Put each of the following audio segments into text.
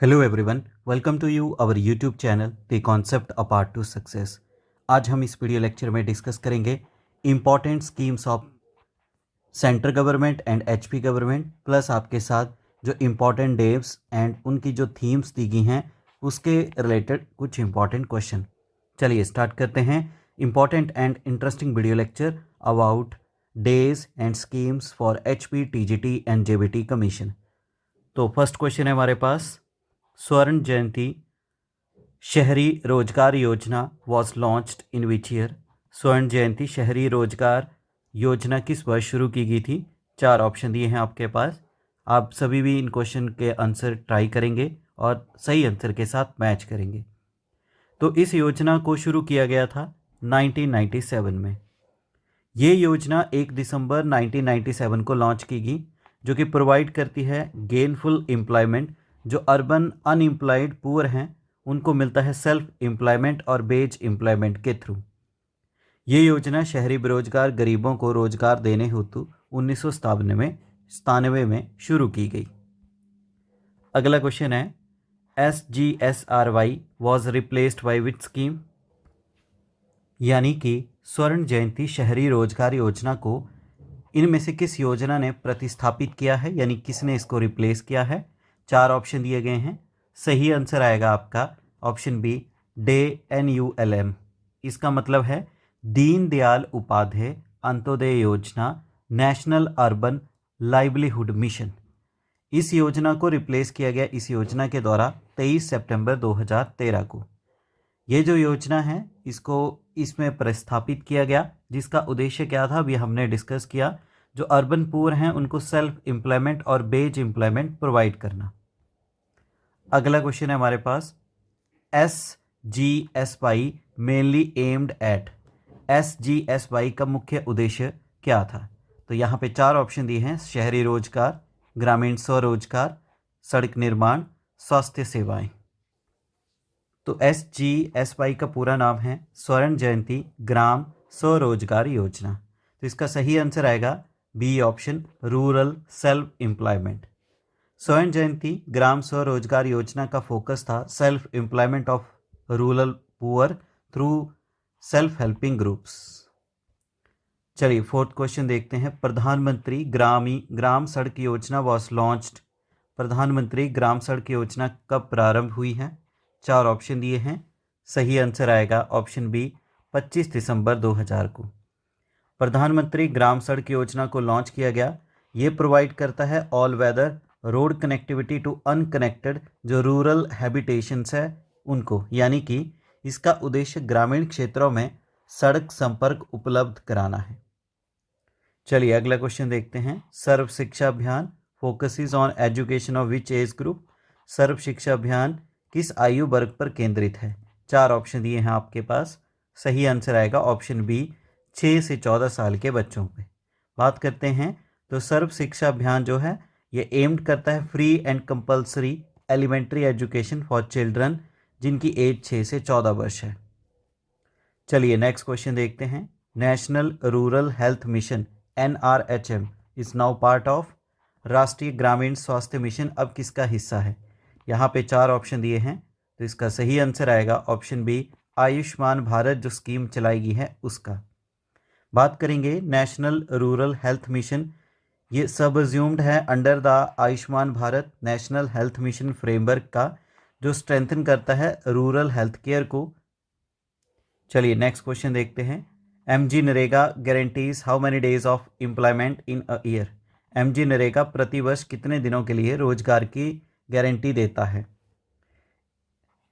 Hello everyone, welcome to you our YouTube channel the concept a part to success. आज हम इस video lecture में discuss करेंगे important schemes of central government and HP government, plus आपके साथ जो important डेव्स and उनकी जो थीम्स दी गई हैं उसके रिलेटेड कुछ इम्पॉर्टेंट क्वेश्चन। चलिए स्टार्ट करते हैं important and interesting video lecture about days and schemes for HP, TGT and JBT commission. तो फर्स्ट क्वेश्चन है हमारे पास, स्वर्ण जयंती शहरी रोजगार योजना was launched in which year. स्वर्ण जयंती शहरी रोजगार योजना किस वर्ष शुरू की गई थी। चार ऑप्शन दिए हैं आपके पास। आप सभी भी इन क्वेश्चन के आंसर ट्राई करेंगे और सही आंसर के साथ मैच करेंगे। तो इस योजना को शुरू किया गया था 1997 में। ये योजना 1 दिसंबर 1997 को लॉन्च की गई, जो कि प्रोवाइड करती है गेनफुल एम्प्लॉयमेंट। जो अर्बन अनएम्प्लॉयड पुअर हैं उनको मिलता है सेल्फ एम्प्लॉयमेंट और बेज एम्प्लॉयमेंट के थ्रू। ये योजना शहरी बेरोजगार गरीबों को रोजगार देने हेतु 1997 में शुरू की गई। अगला क्वेश्चन है, SGSRY was replaced by which scheme. यानी कि स्वर्ण जयंती शहरी रोजगार योजना को इनमें से किस योजना ने प्रतिस्थापित किया है, यानी किसने इसको रिप्लेस किया है। चार ऑप्शन दिए गए हैं। सही आंसर आएगा आपका ऑप्शन बी, DNULM। इसका मतलब है दीनदयाल उपाध्याय अंत्योदय योजना, नेशनल अर्बन लाइवलीहुड मिशन। इस योजना को रिप्लेस किया गया इस योजना के द्वारा 23 सितंबर 2013 को। ये जो योजना है इसको इसमें प्रस्थापित किया गया, जिसका उद्देश्य क्या था अभी हमने डिस्कस किया। जो अर्बन पुअर हैं उनको सेल्फ एम्प्लॉयमेंट और बेज एम्प्लॉयमेंट प्रोवाइड करना। अगला क्वेश्चन है हमारे पास, SGSY mainly aimed at. SGSY का मुख्य उद्देश्य क्या था। तो यहाँ पे चार ऑप्शन दिए हैं, शहरी रोजगार, ग्रामीण स्वरोजगार, सड़क निर्माण, स्वास्थ्य सेवाएं। तो SGSY का पूरा नाम है स्वर्ण जयंती ग्राम स्वरोजगार योजना। तो इसका सही आंसर आएगा B option, rural self employment. Swarna Jayanti Gram Swarozgar Yojana का फोकस था self employment of rural poor through self helping groups. चलिए फोर्थ क्वेश्चन देखते हैं, प्रधानमंत्री ग्राम सड़क योजना वॉज लॉन्च्ड। प्रधानमंत्री ग्राम सड़क योजना कब प्रारंभ हुई है। चार ऑप्शन दिए हैं। सही आंसर आएगा ऑप्शन बी, 25 दिसंबर 2000 को। प्रधानमंत्री ग्राम सड़क योजना को लॉन्च किया गया। ये प्रोवाइड करता है all weather road connectivity to unconnected जो रूरल हैबिटेशंस है उनको, यानी कि इसका उद्देश्य ग्रामीण क्षेत्रों में सड़क संपर्क उपलब्ध कराना है। चलिए अगला क्वेश्चन देखते हैं, Sarva Shiksha Abhiyan focuses on education of which age group. Sarva Shiksha Abhiyan किस आयु वर्ग पर केंद्रित है। चार ऑप्शन दिए हैं आपके पास। सही आंसर आएगा ऑप्शन बी, 6 से 14 साल के बच्चों पे। बात करते हैं तो सर्व शिक्षा अभियान जो है ये एम्ड करता है free and compulsory elementary education for children जिनकी एज 6 से 14 वर्ष है। चलिए नेक्स्ट क्वेश्चन देखते हैं, national rural health mission NRHM is now part of. राष्ट्रीय ग्रामीण स्वास्थ्य मिशन अब किसका हिस्सा है। यहाँ पे चार ऑप्शन दिए हैं, तो इसका सही आंसर आएगा ऑप्शन बी, आयुष्मान भारत जो स्कीम चलाई गई है उसका। बात करेंगे नेशनल रूरल हेल्थ मिशन, ये सब अज्यूम्ड है under the Ayushman Bharat national health mission framework का, जो स्ट्रेंथन करता है रूरल हेल्थ केयर को। चलिए नेक्स्ट क्वेश्चन देखते हैं, MG NREGA guarantees how many days of employment in a year. MG NREGA प्रतिवर्ष कितने दिनों के लिए रोजगार की गारंटी देता है।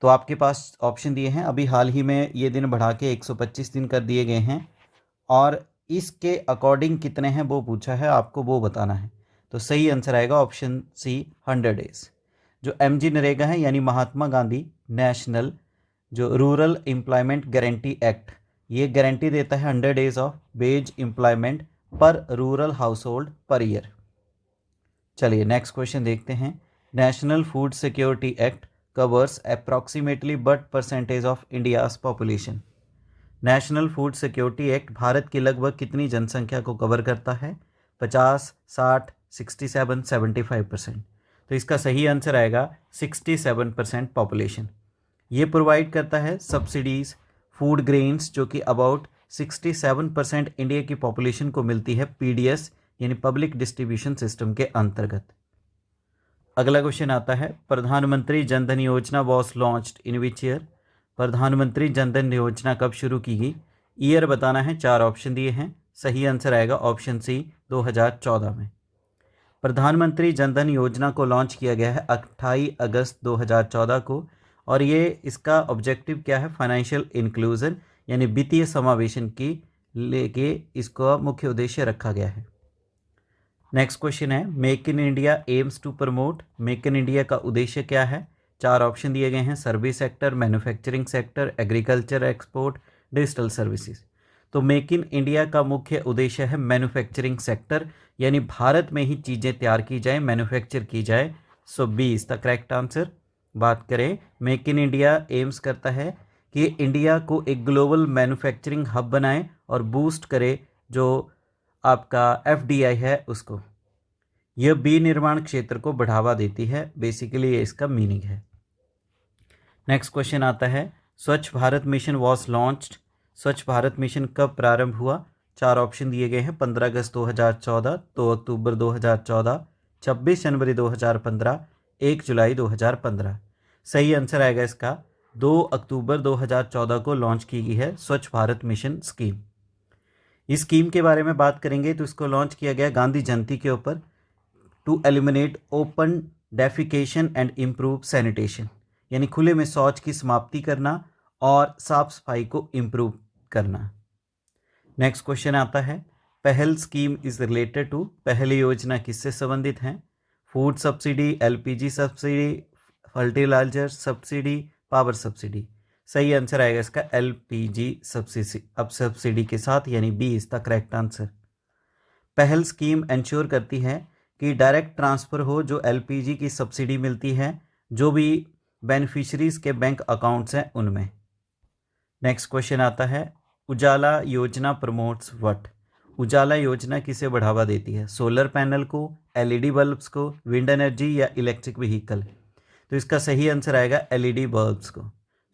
तो आपके पास ऑप्शन दिए हैं, अभी हाल ही में ये दिन बढ़ा के 125 दिन कर दिए गए हैं और इसके अकॉर्डिंग कितने हैं वो पूछा है, आपको वो बताना है। तो सही आंसर आएगा ऑप्शन सी, 100 डेज। जो MG नरेगा है यानी महात्मा गांधी नेशनल जो रूरल एम्प्लॉयमेंट गारंटी एक्ट, ये गारंटी देता है 100 डेज ऑफ बेज एम्प्लॉयमेंट पर rural house hold per year. चलिए नेक्स्ट क्वेश्चन देखते हैं, national food security act covers approximately but percentage of India's population. National food security act Bharat की लगभग कितनी जनसंख्या को कवर करता है। 50, 60, 67, 75%। तो इसका सही आंसर आएगा 67% पॉपुलेशन। ये प्रोवाइड करता है सब्सिडीज़ फूड ग्रेन्स जो कि अबाउट 67% इंडिया की पॉपुलेशन को मिलती है पीडीएस यानी पब्लिक डिस्ट्रीब्यूशन सिस्टम के अंतर्गत। अगला क्वेश्चन आता है, प्रधानमंत्री जन धन योजना was launched in which year? प्रधानमंत्री जन धन योजना कब शुरू की गई? ईयर बताना है, 4 ऑप्शन दिए हैं। सही आंसर आएगा ऑप्शन सी 2014 में। प्रधानमंत्री जन धन योजना को लॉन्च किया गया है 28 अगस्त 2014 को, और ये इसका ऑब्जेक्टिव क्या है? फाइनेंशियल इंक्लूजन यानी वित्तीय समावेशन की लेके इसका मुख्य उद्देश्य रखा गया है। नेक्स्ट क्वेश्चन है, make in India aims to promote. Make in India का उद्देश्य क्या है? 4 ऑप्शन दिए गए हैं, service sector, manufacturing sector, agriculture export, digital services. तो मेक इन इंडिया का मुख्य उद्देश्य है मैन्युफैक्चरिंग सेक्टर, यानी भारत में ही चीज़ें तैयार की जाए, मैन्युफैक्चर की जाए। So B is the correct answer. बात करें, मेक इन इंडिया एम्स करता है कि इंडिया को एक ग्लोबल मैन्युफैक्चरिंग हब बनाए और बूस्ट करे जो आपका एफडीआई है उसको। यह विनिर्माण क्षेत्र को बढ़ावा देती है, बेसिकली ये इसका मीनिंग है। नेक्स्ट क्वेश्चन आता है, Swachh Bharat mission was launched. स्वच्छ भारत मिशन कब प्रारंभ हुआ? 4 ऑप्शन दिए गए हैं, 15 अगस्त 2014, 2 अक्टूबर 2014, 26 जनवरी 2015, 1 जुलाई 2015। सही आंसर आएगा इसका 2 अक्टूबर 2014 को लॉन्च की गई है स्वच्छ भारत मिशन स्कीम। इस स्कीम के बारे में बात करेंगे तो इसको लॉन्च किया गया गांधी जयंती के ऊपर, to eliminate open defecation and improve sanitation, यानी खुले में शौच की समाप्ति करना और साफ सफाई को इम्प्रूव करना। नेक्स्ट क्वेश्चन आता है, पहल स्कीम इज रिलेटेड टू। पहली योजना किससे संबंधित है? Food subsidy, LPG subsidy, fertiliser subsidy, power subsidy. सही आंसर आएगा इसका एलपीजी सब्सिडी, अब सब्सिडी के साथ, यानी B is the correct answer. Pahal scheme ensure करती है कि डायरेक्ट ट्रांसफ़र हो जो एलपीजी की सब्सिडी मिलती है, जो भी बेनिफिशरीज के बैंक अकाउंट्स हैं उनमें। नेक्स्ट क्वेश्चन आता है, उजाला योजना प्रमोट्स व्हाट। उजाला योजना किसे बढ़ावा देती है? सोलर पैनल को, एलईडी बल्ब्स को, विंड एनर्जी या इलेक्ट्रिक व्हीकल। तो इसका सही आंसर आएगा एलईडी बल्ब्स को।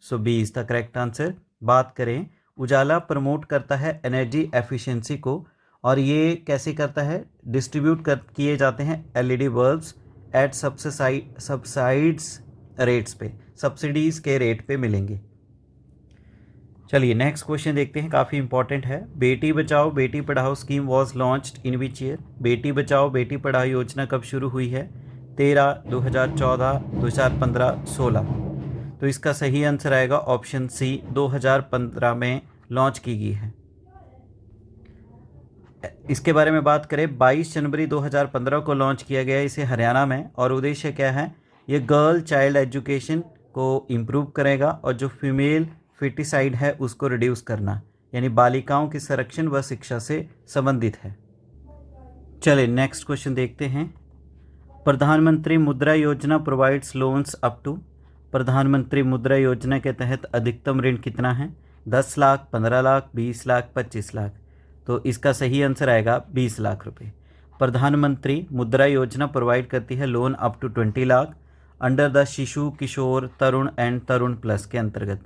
So B is the correct answer. बात करें, उजाला प्रमोट करता है एनर्जी एफिशिएंसी को, और ये कैसे करता है? डिस्ट्रीब्यूट किए जाते हैं LED bulbs at subsidised rates पे, सब्सिडीज़ के रेट पे मिलेंगे। चलिए नेक्स्ट क्वेश्चन देखते हैं, काफ़ी इंपॉर्टेंट है। बेटी बचाओ बेटी पढ़ाओ scheme was launched in which year. बेटी बचाओ बेटी पढ़ाओ योजना कब शुरू हुई है? 13, 2014, 2015, 16। तो इसका सही आंसर आएगा ऑप्शन सी 2015 में लॉन्च की गई है। इसके बारे में बात करें, 22 जनवरी 2015 को लॉन्च किया गया इसे हरियाणा में, और उद्देश्य क्या है? ये गर्ल चाइल्ड एजुकेशन को इम्प्रूव करेगा और जो फीमेल फिटिसाइड है उसको रिड्यूस करना, यानी बालिकाओं के संरक्षण व शिक्षा से संबंधित है। चलिए नेक्स्ट क्वेश्चन देखते हैं। प्रधानमंत्री मुद्रा योजना प्रोवाइड्स लोन्स अप टू। प्रधानमंत्री मुद्रा योजना के तहत अधिकतम ऋण कितना है? 10 लाख, 15 लाख, 20 लाख, 25 लाख। तो इसका सही आंसर आएगा 20 लाख रुपए। प्रधानमंत्री मुद्रा योजना प्रोवाइड करती है loan up to 20 lakh under the Shishu Kishore Tarun and Tarun plus के अंतर्गत।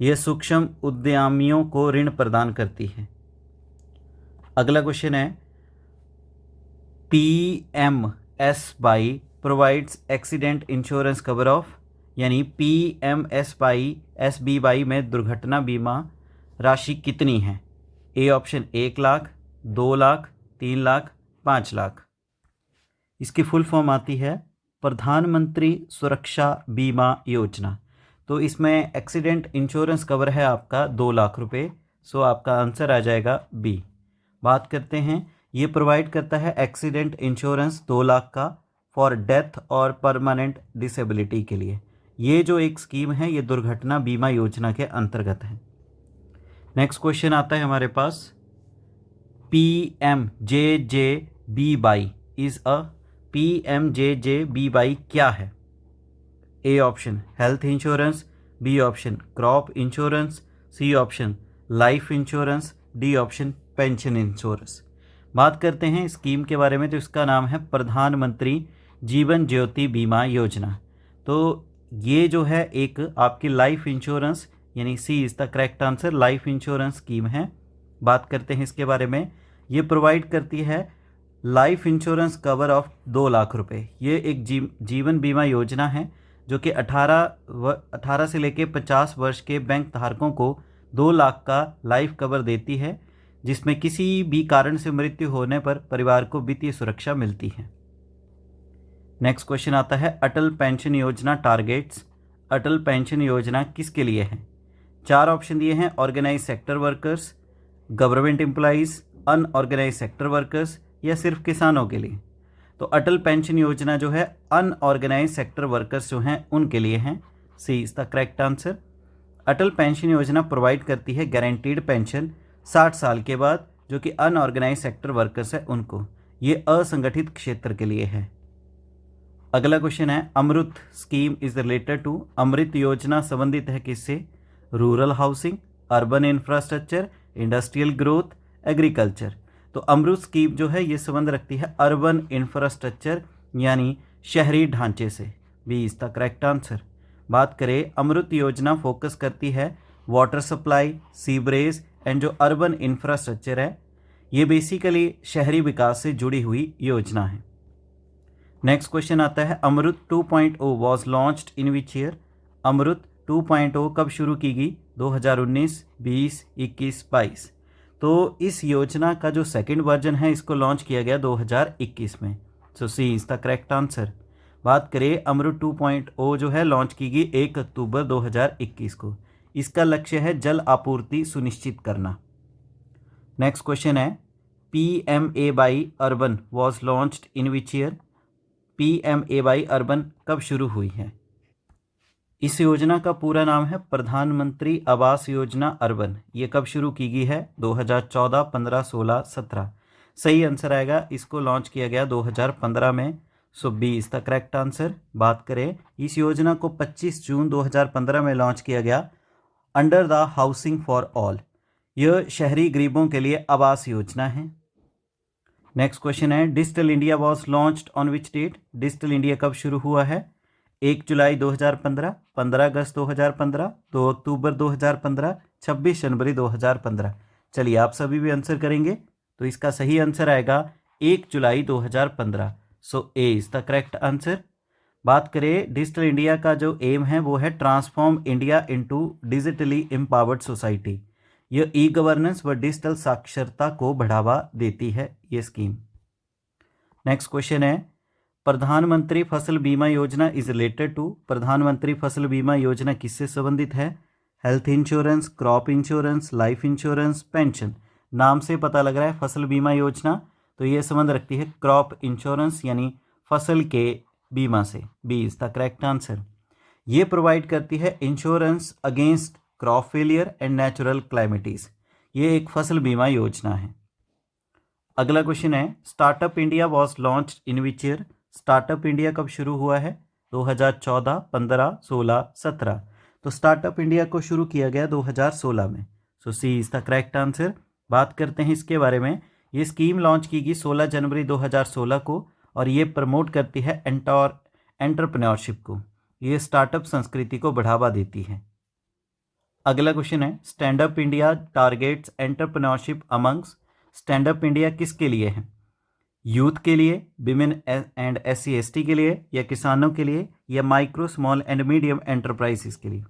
यह सूक्ष्म उद्यमियों को ऋण प्रदान करती है। अगला क्वेश्चन है, PMSY provides accident insurance cover of, यानी PMSY में दुर्घटना बीमा राशि कितनी है? A option 1 lakh, 2 lakh, 3 lakh, 5 lakh. इसकी फुल फॉर्म आती है प्रधानमंत्री सुरक्षा बीमा योजना। तो इसमें एक्सीडेंट इंश्योरेंस कवर है आपका 2 लाख रुपए। सो आपका आंसर आ जाएगा बी। बात करते हैं, ये प्रोवाइड करता है एक्सीडेंट इंश्योरेंस 2 लाख का फॉर डेथ और परमानेंट डिसेबिलिटी के लिए। ये जो एक स्कीम है ये दुर्घटना बीमा योजना के अंतर्गत है। नेक्स्ट क्वेश्चन आता है हमारे पास, PMJJBY इज अ। PMJJBY क्या है? A option health insurance, B option crop insurance, C option life insurance, D option pension insurance. बात करते हैं स्कीम के बारे में, तो इसका नाम है प्रधानमंत्री जीवन ज्योति बीमा योजना। तो ये जो है एक आपकी लाइफ इंश्योरेंस, यानी C is the correct answer, life insurance scheme है। बात करते हैं इसके बारे में। ये प्रोवाइड करती है life insurance cover of 2 lakh रुपए। ये एक जीवन बीमा योजना है जो कि 18 से लेकर 50 वर्ष के बैंक धारकों को 2 लाख का लाइफ कवर देती है, जिसमें किसी भी कारण से मृत्यु होने पर परिवार को वित्तीय सुरक्षा मिलती है। नेक्स्ट क्वेश्चन आता है अटल पेंशन योजना टारगेट्स। अटल पेंशन योजना किसके लिए है? 4 ऑप्शन दिए हैं, organise sector workers, government employees, unorganise sector workers या सिर्फ किसानों के लिए। तो अटल पेंशन योजना जो है अनऑर्गेनाइज सेक्टर वर्कर्स जो हैं उनके लिए हैं। C is the correct answer. Atal pension योजना प्रोवाइड करती है गारंटीड पेंशन 60 साल के बाद, जो कि अनऑर्गेनाइज सेक्टर वर्कर्स है उनको। ये असंगठित क्षेत्र के लिए है। अगला क्वेश्चन है अमृत स्कीम इज रिलेटेड टू। अमृत योजना संबंधित है किससे? Rural housing, urban infrastructure, industrial growth, agriculture. तो अमृत स्कीम जो है ये संबंध रखती है अर्बन इंफ्रास्ट्रक्चर यानी शहरी ढांचे से। B is the correct answer. बात करें अमृत योजना फोकस करती है वाटर सप्लाई, सीवरेज एंड जो अर्बन इंफ्रास्ट्रक्चर है, ये बेसिकली शहरी विकास से जुड़ी हुई योजना है। नेक्स्ट क्वेश्चन आता है Amrut 2.0 was launched in which year. Amrut 2.0 कब शुरू की गई? 2019, 20, 21, 22। तो इस योजना का जो सेकंड वर्जन है इसको लॉन्च किया गया 2021 में। सो सी इज़ द करेक्ट आंसर। बात करें अमृत 2.0 जो है लॉन्च की गई 1 अक्टूबर 2021 को। इसका लक्ष्य है जल आपूर्ति सुनिश्चित करना। नेक्स्ट क्वेश्चन है PMAY urban was launched in which year. PMAY urban कब शुरू हुई है? इस योजना का पूरा नाम है प्रधानमंत्री आवास योजना अर्बन। ये कब शुरू की गई है? 2014, 15, 16, 17। सही आंसर आएगा, इसको लॉन्च किया गया 2015 में। So B is the correct answer. बात करें इस योजना को 25 जून 2015 में लॉन्च किया गया under the housing for all. यह शहरी गरीबों के लिए आवास योजना है। नेक्स्ट क्वेश्चन है digital India was launched on which date. Digital India कब शुरू हुआ है? 1 जुलाई 2015, 15 अगस्त 2015, 2 अक्टूबर 2015, 26 जनवरी 2015। चलिए आप सभी भी आंसर करेंगे, तो इसका सही आंसर आएगा 1 जुलाई 2015। So A is the correct answer. बात करें डिजिटल इंडिया का जो एम है वो है transform India into digitally empowered society. यह ई गवर्नेंस व डिजिटल साक्षरता को बढ़ावा देती है ये स्कीम। नेक्स्ट क्वेश्चन है प्रधानमंत्री फसल बीमा योजना इज रिलेटेड टू। प्रधानमंत्री फसल बीमा योजना किससे संबंधित है? Health insurance, crop insurance, life insurance, pension. नाम से पता लग रहा है फसल बीमा योजना, तो ये संबंध रखती है क्रॉप इंश्योरेंस यानी फसल के बीमा से। B is the correct answer. ये प्रोवाइड करती है insurance against crop failure and natural calamities. ये एक फसल बीमा योजना है। अगला क्वेश्चन है startup India was launched in which year. Startup India कब शुरू हुआ है? 2014, 15, 16, 17। तो स्टार्टअप इंडिया को शुरू किया गया 2016 में। सो सी इज़ द करेक्ट आंसर। बात करते हैं इसके बारे में। ये स्कीम लॉन्च की गई 16 जनवरी 2016 को और ये प्रमोट करती है एंटरप्रेन्योरशिप को। ये स्टार्टअप संस्कृति को बढ़ावा देती है। अगला क्वेश्चन है stand up India targets entrepreneurship amongst. Stand up India किसके लिए है? यूथ के लिए, विमेन एंड SC/ST के लिए, या किसानों के लिए, या micro small and medium enterprises के लिए।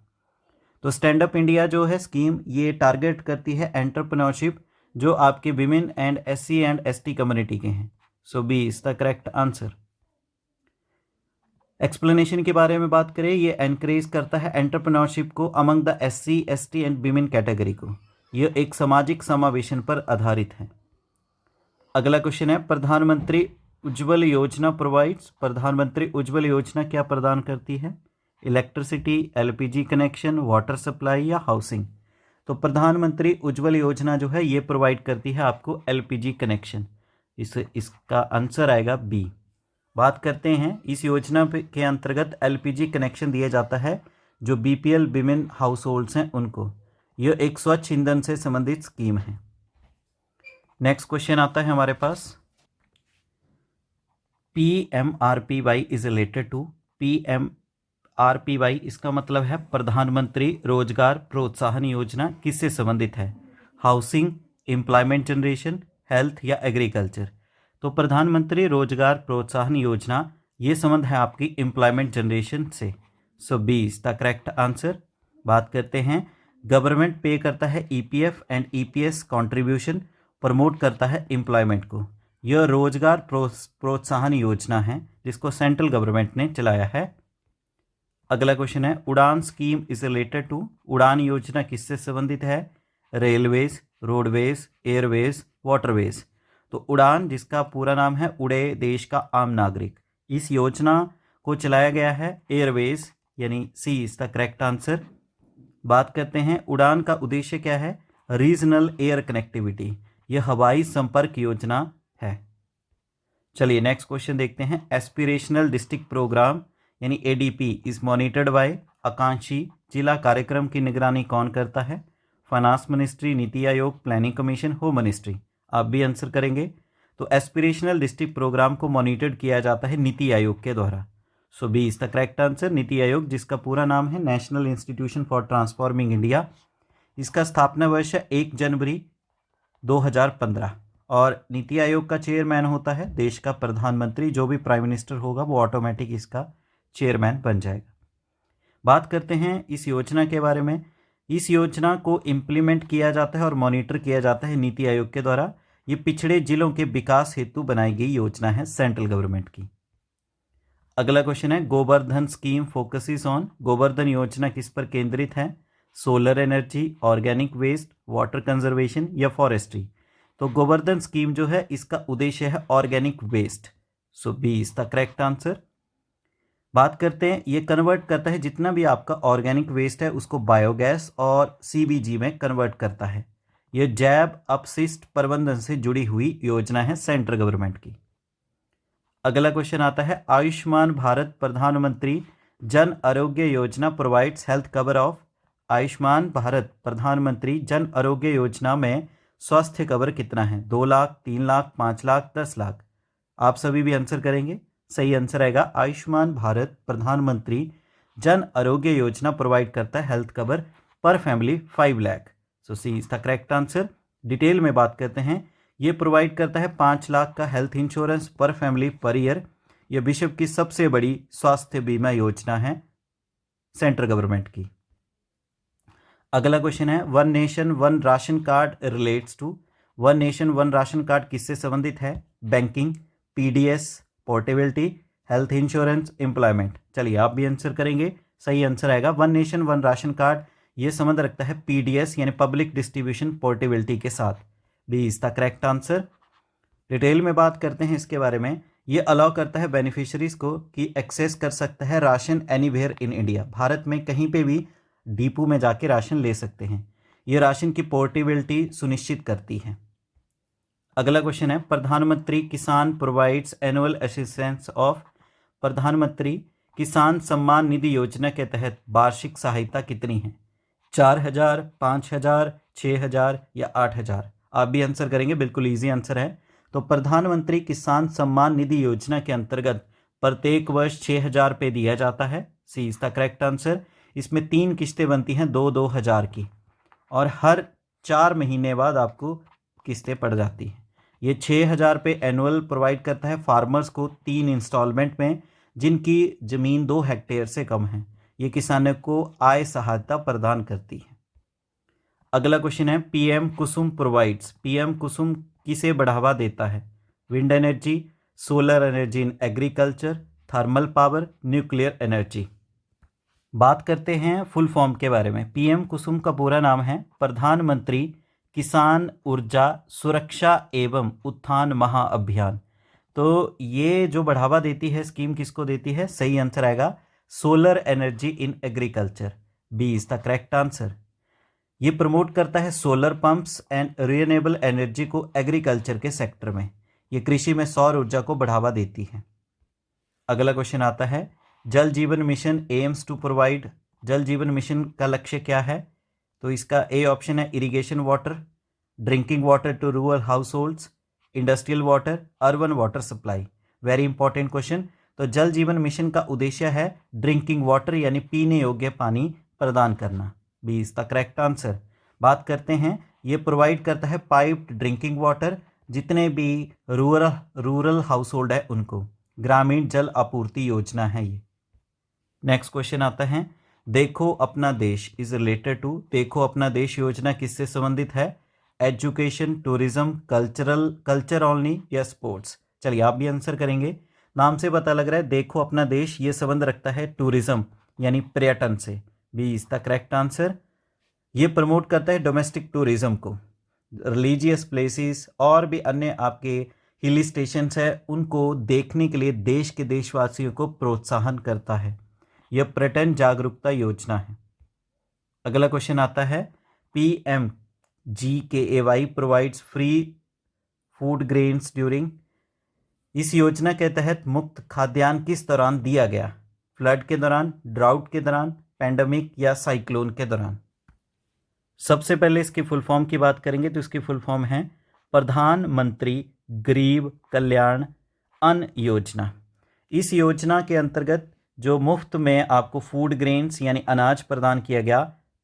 तो स्टैंड अप इंडिया जो है स्कीम ये टारगेट करती है एंटरप्रेन्योरशिप जो आपके विमेन एंड SC/ST कम्युनिटी के हैं। So B is the correct answer. Explanation के बारे में बात करें, ये एनकरेज करता है एंटरप्रेन्योरशिप को among the SC/ST and women category को। यह एक सामाजिक समावेशन पर आधारित है। अगला क्वेश्चन है प्रधानमंत्री उज्ज्वल योजना प्रोवाइड्स। प्रधानमंत्री उज्ज्वल योजना क्या प्रदान करती है? Electricity, LPG connection, water supply या हाउसिंग। तो प्रधानमंत्री उज्ज्वल योजना जो है ये प्रोवाइड करती है आपको LPG कनेक्शन। इसका आंसर आएगा बी। बात करते हैं इस योजना के अंतर्गत LPG कनेक्शन दिया जाता है जो BPL विमेन हाउस होल्ड्स हैं उनको। यह एक स्वच्छ ईंधन से संबंधित स्कीम है। नेक्स्ट क्वेश्चन आता है हमारे पास PMRPY is related to PMRPY, इसका मतलब है प्रधानमंत्री रोजगार प्रोत्साहन योजना, किससे संबंधित है? हाउसिंग, एम्प्लॉयमेंट जनरेशन, हेल्थ या एग्रीकल्चर? तो प्रधानमंत्री रोजगार प्रोत्साहन योजना, ये संबंध है आपकी एम्प्लॉयमेंट जनरेशन से। So B is the correct answer. बात करते हैं, गवर्नमेंट पे करता है EPF and EPS contribution, promote करता है एम्प्लॉयमेंट को। यह रोजगार प्रोत्साहन योजना है जिसको सेंट्रल गवर्नमेंट ने चलाया है। अगला क्वेश्चन है, उड़ान स्कीम इज रिलेटेड टू, उड़ान योजना किससे संबंधित है? Railways, roadways, Airways, waterways? तो उड़ान, जिसका पूरा नाम है उड़े देश का आम नागरिक, इस योजना को चलाया गया है एयरवेज, यानी सी इज द करेक्ट आंसर। बात करते हैं, उड़ान का उद्देश्य क्या है? रीजनल एयर कनेक्टिविटी, यह हवाई संपर्क योजना है। चलिए नेक्स्ट क्वेश्चन देखते हैं, एस्पिरेशनल डिस्ट्रिक्ट प्रोग्राम यानी ADP इज मॉनिटर्ड बाय, आकांक्षी जिला कार्यक्रम की निगरानी कौन करता है? Finance ministry, NITI Aayog, planning commission, home ministry? आप भी आंसर करेंगे। तो एस्पिरेशनल डिस्ट्रिक्ट प्रोग्राम को मॉनिटर्ड किया जाता है नीति आयोग के द्वारा। So B is the correct answer, NITI Aayog, जिसका पूरा नाम है National Institution for Transforming India. इसका स्थापना वर्ष है 1 जनवरी 2015 और नीति आयोग का चेयरमैन होता है देश का प्रधानमंत्री। जो भी प्राइम मिनिस्टर होगा वो ऑटोमेटिक इसका चेयरमैन बन जाएगा। बात करते हैं इस योजना के बारे में। इस योजना को इम्प्लीमेंट किया जाता है और मॉनिटर किया जाता है नीति आयोग के द्वारा। ये पिछड़े जिलों के विकास हेतु बनाई गई योजना है सेंट्रल गवर्नमेंट की। अगला क्वेश्चन है, Govardhan scheme focuses on, Govardhan योजना किस पर केंद्रित है? Solar energy, organic waste, water conservation या फॉरेस्ट्री? तो गोवर्धन स्कीम जो है इसका उद्देश्य है organic waste. So B is the correct answer. बात करते हैं, ये कन्वर्ट करता है जितना भी आपका ऑर्गेनिक वेस्ट है उसको बायोगैस और CBG में कन्वर्ट करता है। यह जैव अपशिष्ट प्रबंधन से जुड़ी हुई योजना है सेंट्रल गवर्नमेंट की। अगला क्वेश्चन आता है, आयुष्मान भारत प्रधानमंत्री Jan Arogya Yojana provides health cover of, Ayushman Bharat प्रधानमंत्री जन आरोग्य योजना में स्वास्थ्य कवर कितना है? 2 लाख, 3 लाख, 5 लाख, 10 लाख? आप सभी भी आंसर करेंगे। सही आंसर आएगा, आयुष्मान भारत प्रधानमंत्री जन आरोग्य योजना प्रोवाइड करता है health cover per family 5 lakh. So C is the correct answer. Detail में बात करते हैं, ये प्रोवाइड करता है 5 लाख का हेल्थ इंश्योरेंस पर फैमिली पर ईयर। यह विश्व की सबसे बड़ी स्वास्थ्य बीमा योजना है सेंट्रल गवर्नमेंट की। अगला क्वेश्चन है, one nation one ration card relates to, one nation one ration card किससे संबंधित है? Banking, PDS, portability, health insurance, employment? चलिए आप भी आंसर करेंगे। सही आंसर आएगा, one nation one ration card ये संबंध रखता है PDS यानी पब्लिक डिस्ट्रीब्यूशन पोर्टेबिलिटी के साथ। B is the correct answer. Detail में बात करते हैं इसके बारे में। ये अलाउ करता है बेनिफिशरीज को कि एक्सेस कर सकता है ration anywhere in India, Bharat में कहीं पे भी डिपो में जाके राशन ले सकते हैं। ये राशन की पोर्टेबिलिटी सुनिश्चित करती है। अगला क्वेश्चन है, प्रधानमंत्री किसान प्रोवाइड्स एनुअल असिस्टेंस ऑफ, प्रधानमंत्री किसान सम्मान निधि योजना के तहत वार्षिक सहायता कितनी है? 4,000, 5,000, 6,000 या 8,000? आप भी आंसर करेंगे, बिल्कुल इजी आंसर है। तो प्रधानमंत्री किसान सम्मान निधि योजना के अंतर्गत प्रत्येक वर्ष 6,000 रुपये दिया जाता है। C is the correct answer. इसमें 3 किस्तें बनती हैं 2-2 हज़ार की और हर 4 महीने बाद आपको किस्तें पड़ जाती हैं। ये 6,000 रुपये एनुअल प्रोवाइड करता है फार्मर्स को 3 इंस्टॉलमेंट में, जिनकी ज़मीन 2 हेक्टेयर से कम है। ये किसानों को आय सहायता प्रदान करती है। अगला क्वेश्चन है, PM कुसुम प्रोवाइड्स, PM कुसुम किसे बढ़ावा देता है? Wind energy, solar energy in agriculture, thermal power, nuclear energy? बात करते हैं फुल फॉर्म के बारे में। PM कुसुम का पूरा नाम है प्रधानमंत्री किसान ऊर्जा सुरक्षा एवं उत्थान महाअभियान। तो ये जो बढ़ावा देती है स्कीम किसको देती है? सही आंसर आएगा, solar energy in agriculture. B is the correct answer. ये प्रमोट करता है solar pumps and renewable energy को एग्रीकल्चर के सेक्टर में। ये कृषि में सौर ऊर्जा को बढ़ावा देती है। अगला क्वेश्चन आता है, जल जीवन मिशन एम्स टू प्रोवाइड, जल जीवन मिशन का लक्ष्य क्या है? तो इसका ए ऑप्शन है irrigation water, drinking water to rural households, industrial water, urban water supply. Very important question. तो जल जीवन मिशन का उद्देश्य है ड्रिंकिंग वाटर यानी पीने योग्य पानी प्रदान करना, B is the correct answer. बात करते हैं, ये प्रोवाइड करता है पाइप्ड ड्रिंकिंग वाटर जितने भी रूरल हाउस होल्ड है उनको, ग्रामीण जल आपूर्ति योजना है ये। नेक्स्ट क्वेश्चन आता है, देखो अपना देश इज रिलेटेड टू, देखो अपना देश योजना किससे संबंधित है? एजुकेशन, टूरिज्म, कल्चर ओनली या स्पोर्ट्स? चलिए आप भी आंसर करेंगे। नाम से पता लग रहा है देखो अपना देश ये संबंध रखता है टूरिज्म यानी पर्यटन से, B is the correct answer. ये प्रमोट करता है डोमेस्टिक टूरिज्म को, रिलीजियस प्लेसेस और भी अन्य आपके हिल स्टेशंस है उनको देखने के लिए देश के देशवासियों को प्रोत्साहन करता है। यह पर्यटन जागरूकता योजना है। अगला क्वेश्चन आता है, PMGKAY provides free food grains during, इस योजना के तहत मुफ्त खाद्यान्न किस दौरान दिया गया? फ्लड के दौरान, ड्राउट के दौरान, पैंडमिक या साइक्लोन के दौरान? सबसे पहले इसकी फुल फॉर्म की बात करेंगे तो इसकी फुल फॉर्म है प्रधानमंत्री गरीब कल्याण अन्न योजना। इस योजना के अंतर्गत जो मुफ्त में आपको फूड ग्रेन्स यानी अनाज प्रदान किया गया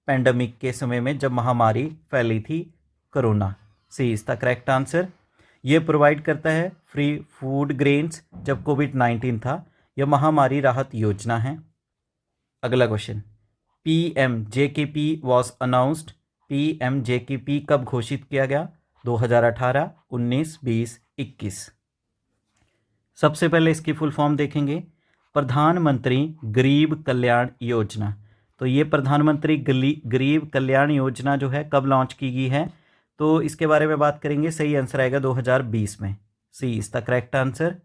पैंडमिक के समय में जब महामारी फैली थी corona, C is the correct answer. ये प्रोवाइड करता है फ्री फूड ग्रेन्स जब कोविड-19 था। यह महामारी राहत योजना है। अगला question, PMJKP was announced, PMJKP कब घोषित किया गया? 2018, 19, 20, 21? सबसे पहले इसकी फुल फॉर्म देखेंगे, प्रधानमंत्री गरीब कल्याण योजना। तो ये प्रधानमंत्री गरीब कल्याण योजना जो है कब लॉन्च की गई है? तो इसके बारे में बात करेंगे, सही आंसर आएगा 2020 में, सी इज द करेक्ट आंसर।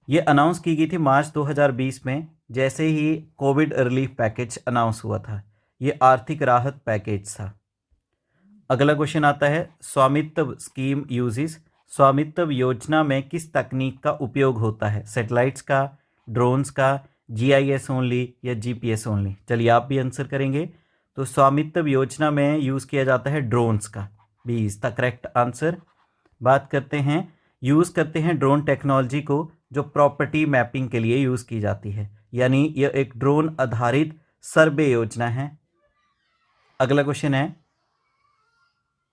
ये अनाउंस की गई थी मार्च 2020 में, जैसे ही कोविड रिलीफ पैकेज अनाउंस हुआ था। ये आर्थिक राहत पैकेज था। अगला क्वेश्चन आता है, स्वामित्व स्कीम यूजेस, स्वामित्व योजना में किस तकनीक का उपयोग होता है? सैटेलाइट्स का, ड्रोन्स का, GIS ओनली या GPS ओनली? चलिए आप भी आंसर करेंगे। तो स्वामित्व योजना में यूज़ किया जाता है ड्रोन्स का, B is the correct answer. बात करते हैं, यूज़ करते हैं ड्रोन टेक्नोलॉजी को जो प्रॉपर्टी मैपिंग के लिए यूज़ की जाती है, यानी यह एक ड्रोन आधारित सर्वे योजना है। अगला क्वेश्चन है,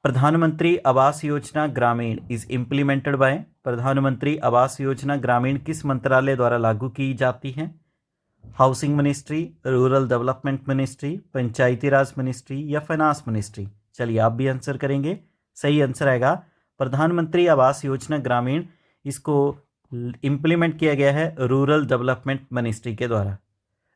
प्रधानमंत्री आवास योजना ग्रामीण इज इम्प्लीमेंटेड बाय, प्रधानमंत्री आवास योजना ग्रामीण किस मंत्रालय द्वारा लागू की जाती है? Housing ministry, rural development ministry, Panchayati Raj ministry या फाइनेंस मिनिस्ट्री? चलिए आप भी आंसर करेंगे। सही आंसर आएगा प्रधानमंत्री आवास योजना ग्रामीण, इसको इम्प्लीमेंट किया गया है रूरल डेवलपमेंट मिनिस्ट्री के द्वारा,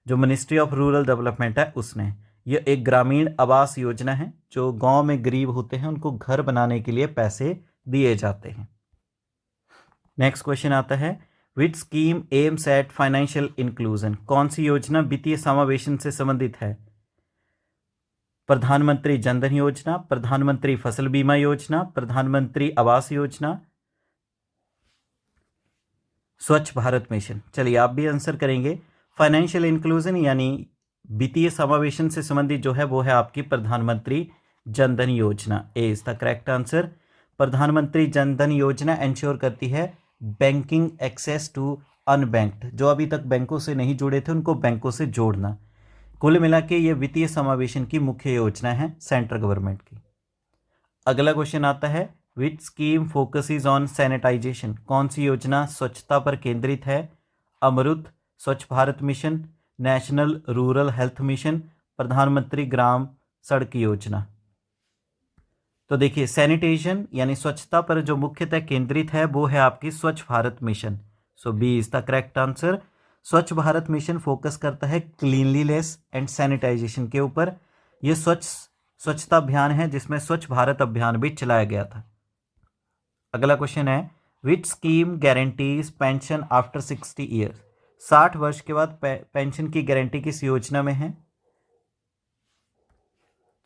जो मिनिस्ट्री ऑफ रूरल डेवलपमेंट है उसने। यह एक ग्रामीण आवास योजना है, जो गांव में गरीब होते हैं उनको घर बनाने के लिए पैसे दिए जाते हैं। नेक्स्ट क्वेश्चन आता है, which scheme aims at financial inclusion, कौन सी योजना वित्तीय समावेशन से संबंधित है? प्रधानमंत्री जनधन योजना, प्रधानमंत्री फसल बीमा योजना, प्रधानमंत्री आवास योजना, स्वच्छ भारत मिशन? चलिए आप भी आंसर करेंगे। फाइनेंशियल इंक्लूजन यानी वित्तीय समावेशन से संबंधित जो है वो है आपकी प्रधानमंत्री जनधन योजना, A is the correct answer. प्रधानमंत्री जनधन योजना इंश्योर करती है बैंकिंग एक्सेस टू अनबैंक्ड, जो अभी तक बैंकों से नहीं जुड़े थे उनको बैंकों से जोड़ना। कुल मिला के ये वित्तीय समावेशन की मुख्य योजना है सेंट्रल गवर्नमेंट की। अगला क्वेश्चन आता है, which scheme focuses on sanitisation, कौन सी योजना स्वच्छता पर केंद्रित है? Amrut, Swachh Bharat mission, national rural health mission, Pradhanmantri Gram सड़क योजना? तो देखिए सैनिटेशन यानी स्वच्छता पर जो मुख्यतः केंद्रित है वो है आपकी Swachh Bharat mission, so B is the correct answer. Swachh Bharat mission focus करता है क्लीनलीनेस एंड सैनिटाइजेशन के ऊपर। यह स्वच्छता अभियान है जिसमें स्वच्छ भारत अभियान भी चलाया गया था। अगला क्वेश्चन है, which scheme guarantees pension after 60 years, 60 वर्ष के बाद पेंशन की गारंटी किस योजना में है?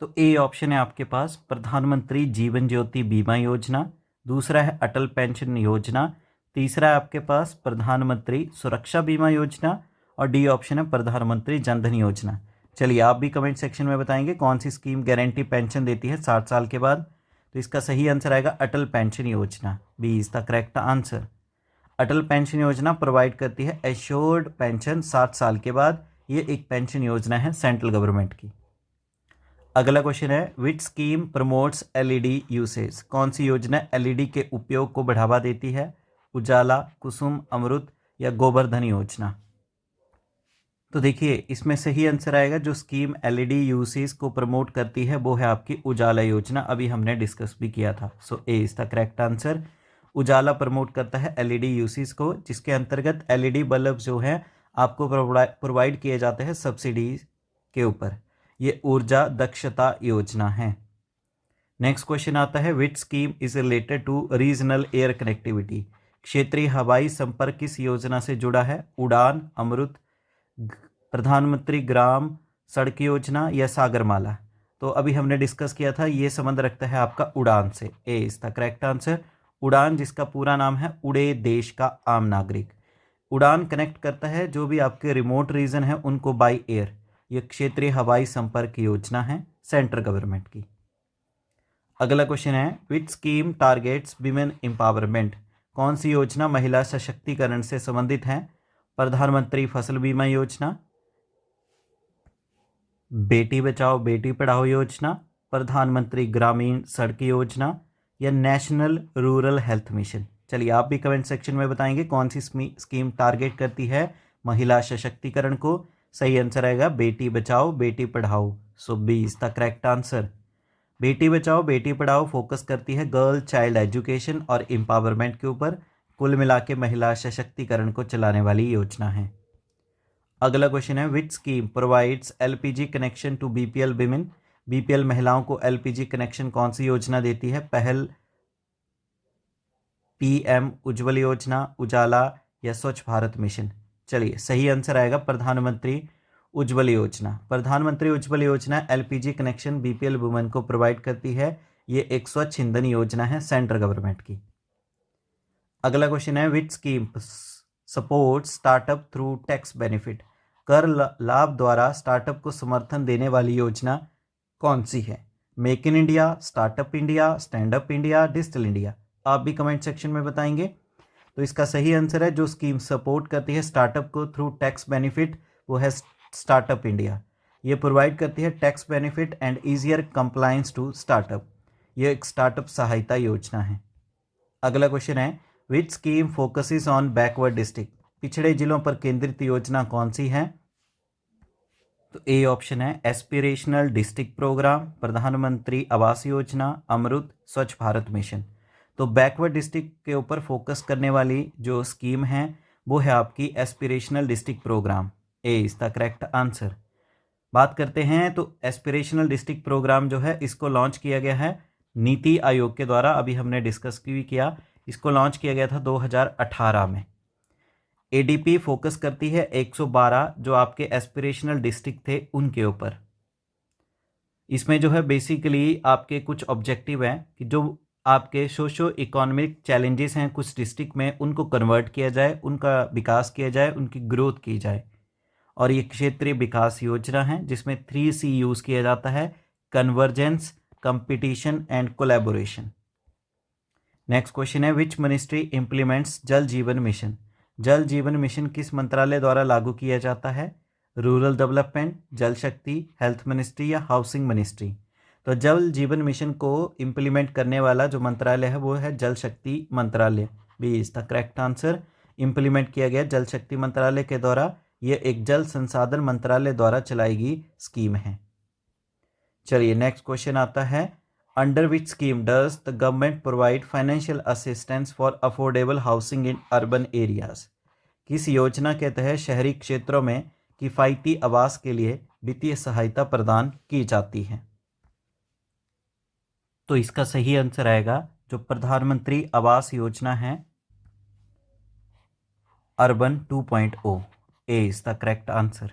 तो ए ऑप्शन है आपके पास प्रधानमंत्री जीवन ज्योति बीमा योजना, दूसरा है अटल पेंशन योजना, तीसरा है आपके पास प्रधानमंत्री सुरक्षा बीमा योजना और डी ऑप्शन है प्रधानमंत्री जनधन योजना। चलिए आप भी कमेंट सेक्शन में बताएंगे कौन सी स्कीम गारंटी पेंशन देती है 60 साल के बाद। तो इसका सही आंसर आएगा अटल पेंशन योजना, B is the correct answer. Atal pension योजना प्रोवाइड करती है एश्योर्ड पेंशन 60 साल के बाद। ये एक पेंशन योजना है सेंट्रल गवर्नमेंट की। अगला क्वेश्चन है which scheme promotes LED usage. कौन सी योजना एलईडी के उपयोग को बढ़ावा देती है? उजाला, कुसुम, अमृत या गोवर्धन योजना। तो देखिए इसमें सही आंसर आएगा जो स्कीम एलईडी यूसेज को प्रमोट करती है वो है आपकी उजाला योजना। अभी हमने डिस्कस भी किया था। So A is the correct answer. Ujala promote करता है एलईडी यूसेज को, जिसके अंतर्गत एलईडी बल्ब जो है आपको प्रोवाइड किए जाते हैं सब्सिडी के ऊपर। ये ऊर्जा दक्षता योजना है। नेक्स्ट क्वेश्चन आता है which scheme is related to regional air connectivity. क्षेत्रीय हवाई संपर्क किस योजना से जुड़ा है? उड़ान, अमृत, प्रधानमंत्री ग्राम सड़क योजना या सागरमाला। तो अभी हमने डिस्कस किया था ये संबंध रखता है आपका उड़ान से। ए इज द करेक्ट आंसर। उड़ान जिसका पूरा नाम है उड़े देश का आम नागरिक। उड़ान कनेक्ट करता है जो भी आपके रिमोट रीजन है उनको बाय एयर। ये क्षेत्रीय हवाई संपर्क योजना है सेंट्रल गवर्नमेंट की। अगला क्वेश्चन है which scheme targets women empowerment. कौन सी योजना महिला सशक्तिकरण से संबंधित है? प्रधानमंत्री फसल बीमा योजना, बेटी बचाओ बेटी पढ़ाओ योजना, प्रधानमंत्री ग्रामीण सड़क योजना या नेशनल रूरल हेल्थ मिशन। चलिए आप भी कमेंट सेक्शन में बताएंगे कौन सी स्कीम टारगेट करती है महिला सशक्तिकरण को। सही आंसर आएगा बेटी Bachao Beti Padhao. So B is the correct answer. Beti Bachao Beti Padhao focus करती है गर्ल चाइल्ड एजुकेशन और एम्पावरमेंट के ऊपर। कुल मिला के महिला सशक्तिकरण को चलाने वाली योजना है। अगला क्वेश्चन है which scheme provides LPG connection to BPL women. BPL महिलाओं को एलपीजी कनेक्शन कौन सी योजना देती है? पहल, पीएम उज्ज्वल योजना, उजाला या स्वच्छ भारत मिशन। चलिए सही आंसर आएगा प्रधानमंत्री उज्ज्वल योजना। प्रधानमंत्री उज्ज्वल योजना एलपीजी कनेक्शन बीपीएल वुमेन को प्रोवाइड करती है। ये एक स्वच्छ ईंधन योजना है सेंट्रल गवर्नमेंट की। अगला क्वेश्चन है which scheme support startup through tax benefit. कर लाभ द्वारा स्टार्टअप को समर्थन देने वाली योजना कौन सी है? Make in India, startup India, stand up India, digital India. आप भी कमेंट सेक्शन में बताएंगे। तो इसका सही आंसर है जो स्कीम सपोर्ट करती है स्टार्टअप को थ्रू टैक्स बेनिफिट वो है स्टार्टअप इंडिया। ये प्रोवाइड करती है tax benefit and easier compliance to startup. ये एक स्टार्टअप सहायता योजना है। अगला क्वेश्चन है which scheme focuses on backward district. पिछड़े जिलों पर केंद्रित योजना कौन सी है? तो ए ऑप्शन है एस्पिरेशनल डिस्ट्रिक्ट प्रोग्राम, प्रधानमंत्री आवास योजना, अमृत, स्वच्छ भारत मिशन। तो बैकवर्ड डिस्ट्रिक्ट के ऊपर फोकस करने वाली जो स्कीम है वो है आपकी aspirational district programme. A is the correct answer. बात करते हैं तो एस्पिरेशनल डिस्ट्रिक्ट प्रोग्राम जो है इसको लॉन्च किया गया है नीति आयोग के द्वारा। अभी हमने डिस्कस भी किया, इसको लॉन्च किया गया था 2018 में। एडीपी फोकस करती है 112 जो आपके एस्पिरेशनल डिस्ट्रिक्ट थे उनके ऊपर। इसमें जो है बेसिकली आपके कुछ ऑब्जेक्टिव हैं कि जो आपके सोशो इकोनॉमिक चैलेंजेस हैं कुछ डिस्ट्रिक्ट में उनको कन्वर्ट किया जाए, उनका विकास किया जाए, उनकी ग्रोथ की जाए। और ये क्षेत्रीय विकास योजना है जिसमें 3C यूज़ किया जाता है, convergence, competition and collaboration. Next question है विच मिनिस्ट्री इम्प्लीमेंट्स जल जीवन मिशन। जल जीवन मिशन किस मंत्रालय द्वारा लागू किया जाता है? रूरल डेवलपमेंट, जल शक्ति, हेल्थ मिनिस्ट्री या हाउसिंग मिनिस्ट्री। तो जल जीवन मिशन को इम्प्लीमेंट करने वाला जो मंत्रालय है वो है जल शक्ति मंत्रालय। B is the correct answer. Implement किया गया जल शक्ति मंत्रालय के द्वारा। ये एक जल संसाधन मंत्रालय द्वारा चलाई गई स्कीम है। चलिए नेक्स्ट क्वेश्चन आता है under which scheme does the government provide financial assistance for affordable housing in urban areas. किस योजना के तहत शहरी क्षेत्रों में किफ़ायती आवास के लिए वित्तीय सहायता प्रदान की जाती है? तो इसका सही आंसर आएगा जो प्रधानमंत्री आवास योजना है urban 2.0। A is the correct answer.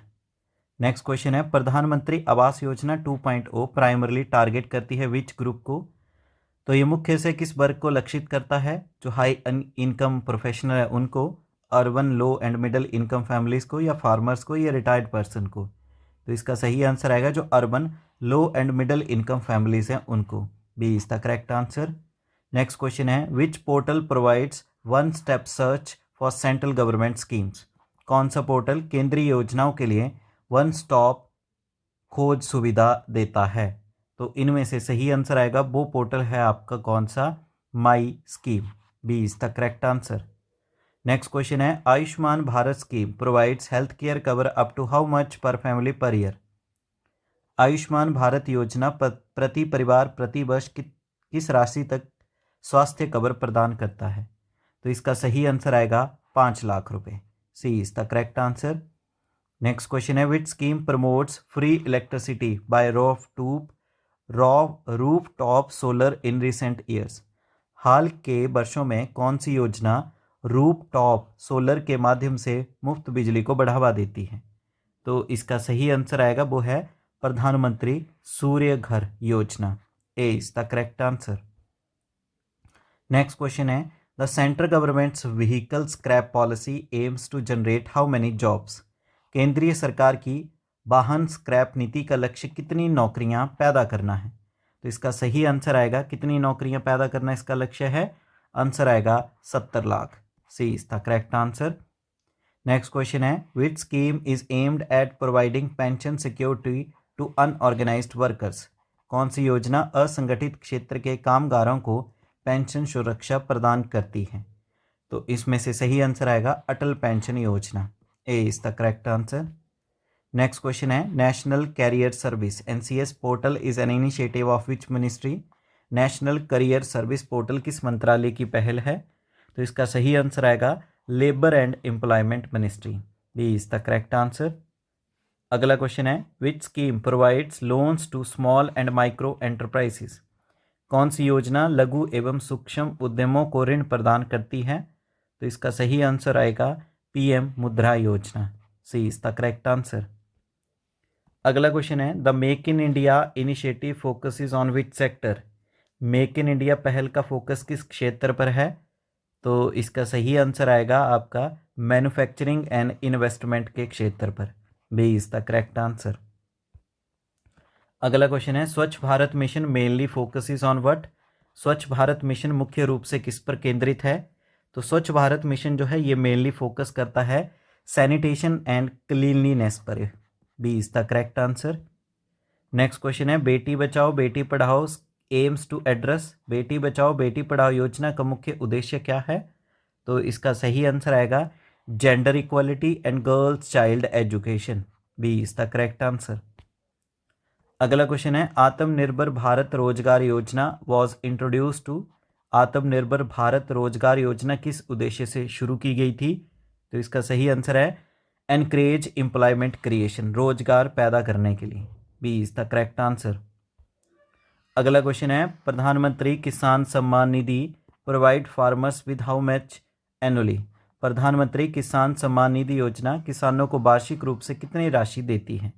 Next question है प्रधानमंत्री आवास योजना 2.0 प्राइमरली टारगेट करती है विच ग्रुप को। तो ये मुख्य से किस वर्ग को लक्षित करता है? जो हाई इनकम प्रोफेशनल है उनको, urban low and middle income families को या फार्मर्स को या रिटायर्ड पर्सन को। तो इसका सही आंसर आएगा जो urban low and middle income families हैं उनको। B is the correct answer. Next question है which portal provides one step search for central government schemes. कौन सा पोर्टल केंद्रीय योजनाओं के लिए वन स्टॉप खोज सुविधा देता है? तो इनमें से सही आंसर आएगा, वो पोर्टल है आपका कौन सा, my scheme. B is the correct answer. Next question है, Ayushman Bharat scheme provides health care cover up to how much per family per year? Ayushman Bharat योजना प्रति परिवार प्रति वर्ष किस राशि तक स्वास्थ्य कवर प्रदान करता है? तो इसका सही आंसर आएगा 5 लाख रुपए। C is the correct answer. Next question है, which scheme promotes free electricity by rooftop solar in recent years? हाल के वर्षों में कौन सी योजना रूफ टॉप सोलर के माध्यम से मुफ्त बिजली को बढ़ावा देती है? तो इसका सही आंसर आएगा, वो है प्रधानमंत्री सूर्य घर योजना। A is the correct answer. Next question है, the central government's vehicle scrap policy aims to generate how many jobs? केंद्रीय सरकार की वाहन स्क्रैप नीति का लक्ष्य कितनी नौकरियां पैदा करना है? तो इसका सही आंसर आएगा, कितनी नौकरियां पैदा करना इसका लक्ष्य है? आंसर आएगा 70 lakh. C is the correct answer. Next question है, which scheme is aimed at providing pension security to unorganised workers? कौन सी योजना असंगठित क्षेत्र के कामगारों को पेंशन सुरक्षा प्रदान करती है? तो इसमें से सही आंसर आएगा अटल पेंशन योजना। A is the correct answer. Next question है, National Career Service NCS portal is an initiative of which ministry? National Career Service portal किस मंत्रालय की पहल है? तो इसका सही आंसर आएगा labour and employment ministry. B is the correct answer. अगला क्वेश्चन है, which scheme provides loans to small and micro enterprises? कौन सी योजना लघु एवं सूक्ष्म उद्यमों को ऋण प्रदान करती है? तो इसका सही आंसर आएगा PM मुद्रा योजना। सी इज द करेक्ट आंसर। अगला क्वेश्चन है, the make in India initiative focuses on which sector? Make in India पहल का फोकस किस क्षेत्र पर है? तो इसका सही आंसर आएगा आपका मैन्युफैक्चरिंग एंड इन्वेस्टमेंट के क्षेत्र पर। B is the correct answer. अगला क्वेश्चन है, Swachh Bharat mission mainly focuses on what? Swachh Bharat mission मुख्य रूप से किस पर केंद्रित है? तो स्वच्छ भारत मिशन जो है ये मेनली फोकस करता है सैनिटेशन एंड क्लीनलीनेस पर। B is the correct answer. Next question है, बेटी बचाओ बेटी पढ़ाओ एम्स टू एड्रेस? बेटी बचाओ बेटी पढ़ाओ योजना का मुख्य उद्देश्य क्या है? तो इसका सही आंसर आएगा gender equality and girls child education. B is the correct answer. अगला क्वेश्चन है, आत्मनिर्भर भारत रोजगार योजना वॉज इंट्रोड्यूस टू? आत्मनिर्भर भारत रोजगार योजना किस उद्देश्य से शुरू की गई थी? तो इसका सही आंसर है एनकरेज एम्प्लॉयमेंट क्रिएशन, रोजगार पैदा करने के लिए। B is the correct answer. अगला क्वेश्चन है, प्रधानमंत्री Kisan Samman Nidhi provide farmers with how much annually? प्रधानमंत्री किसान सम्मान निधि योजना किसानों को वार्षिक रूप से कितनी राशि देती है?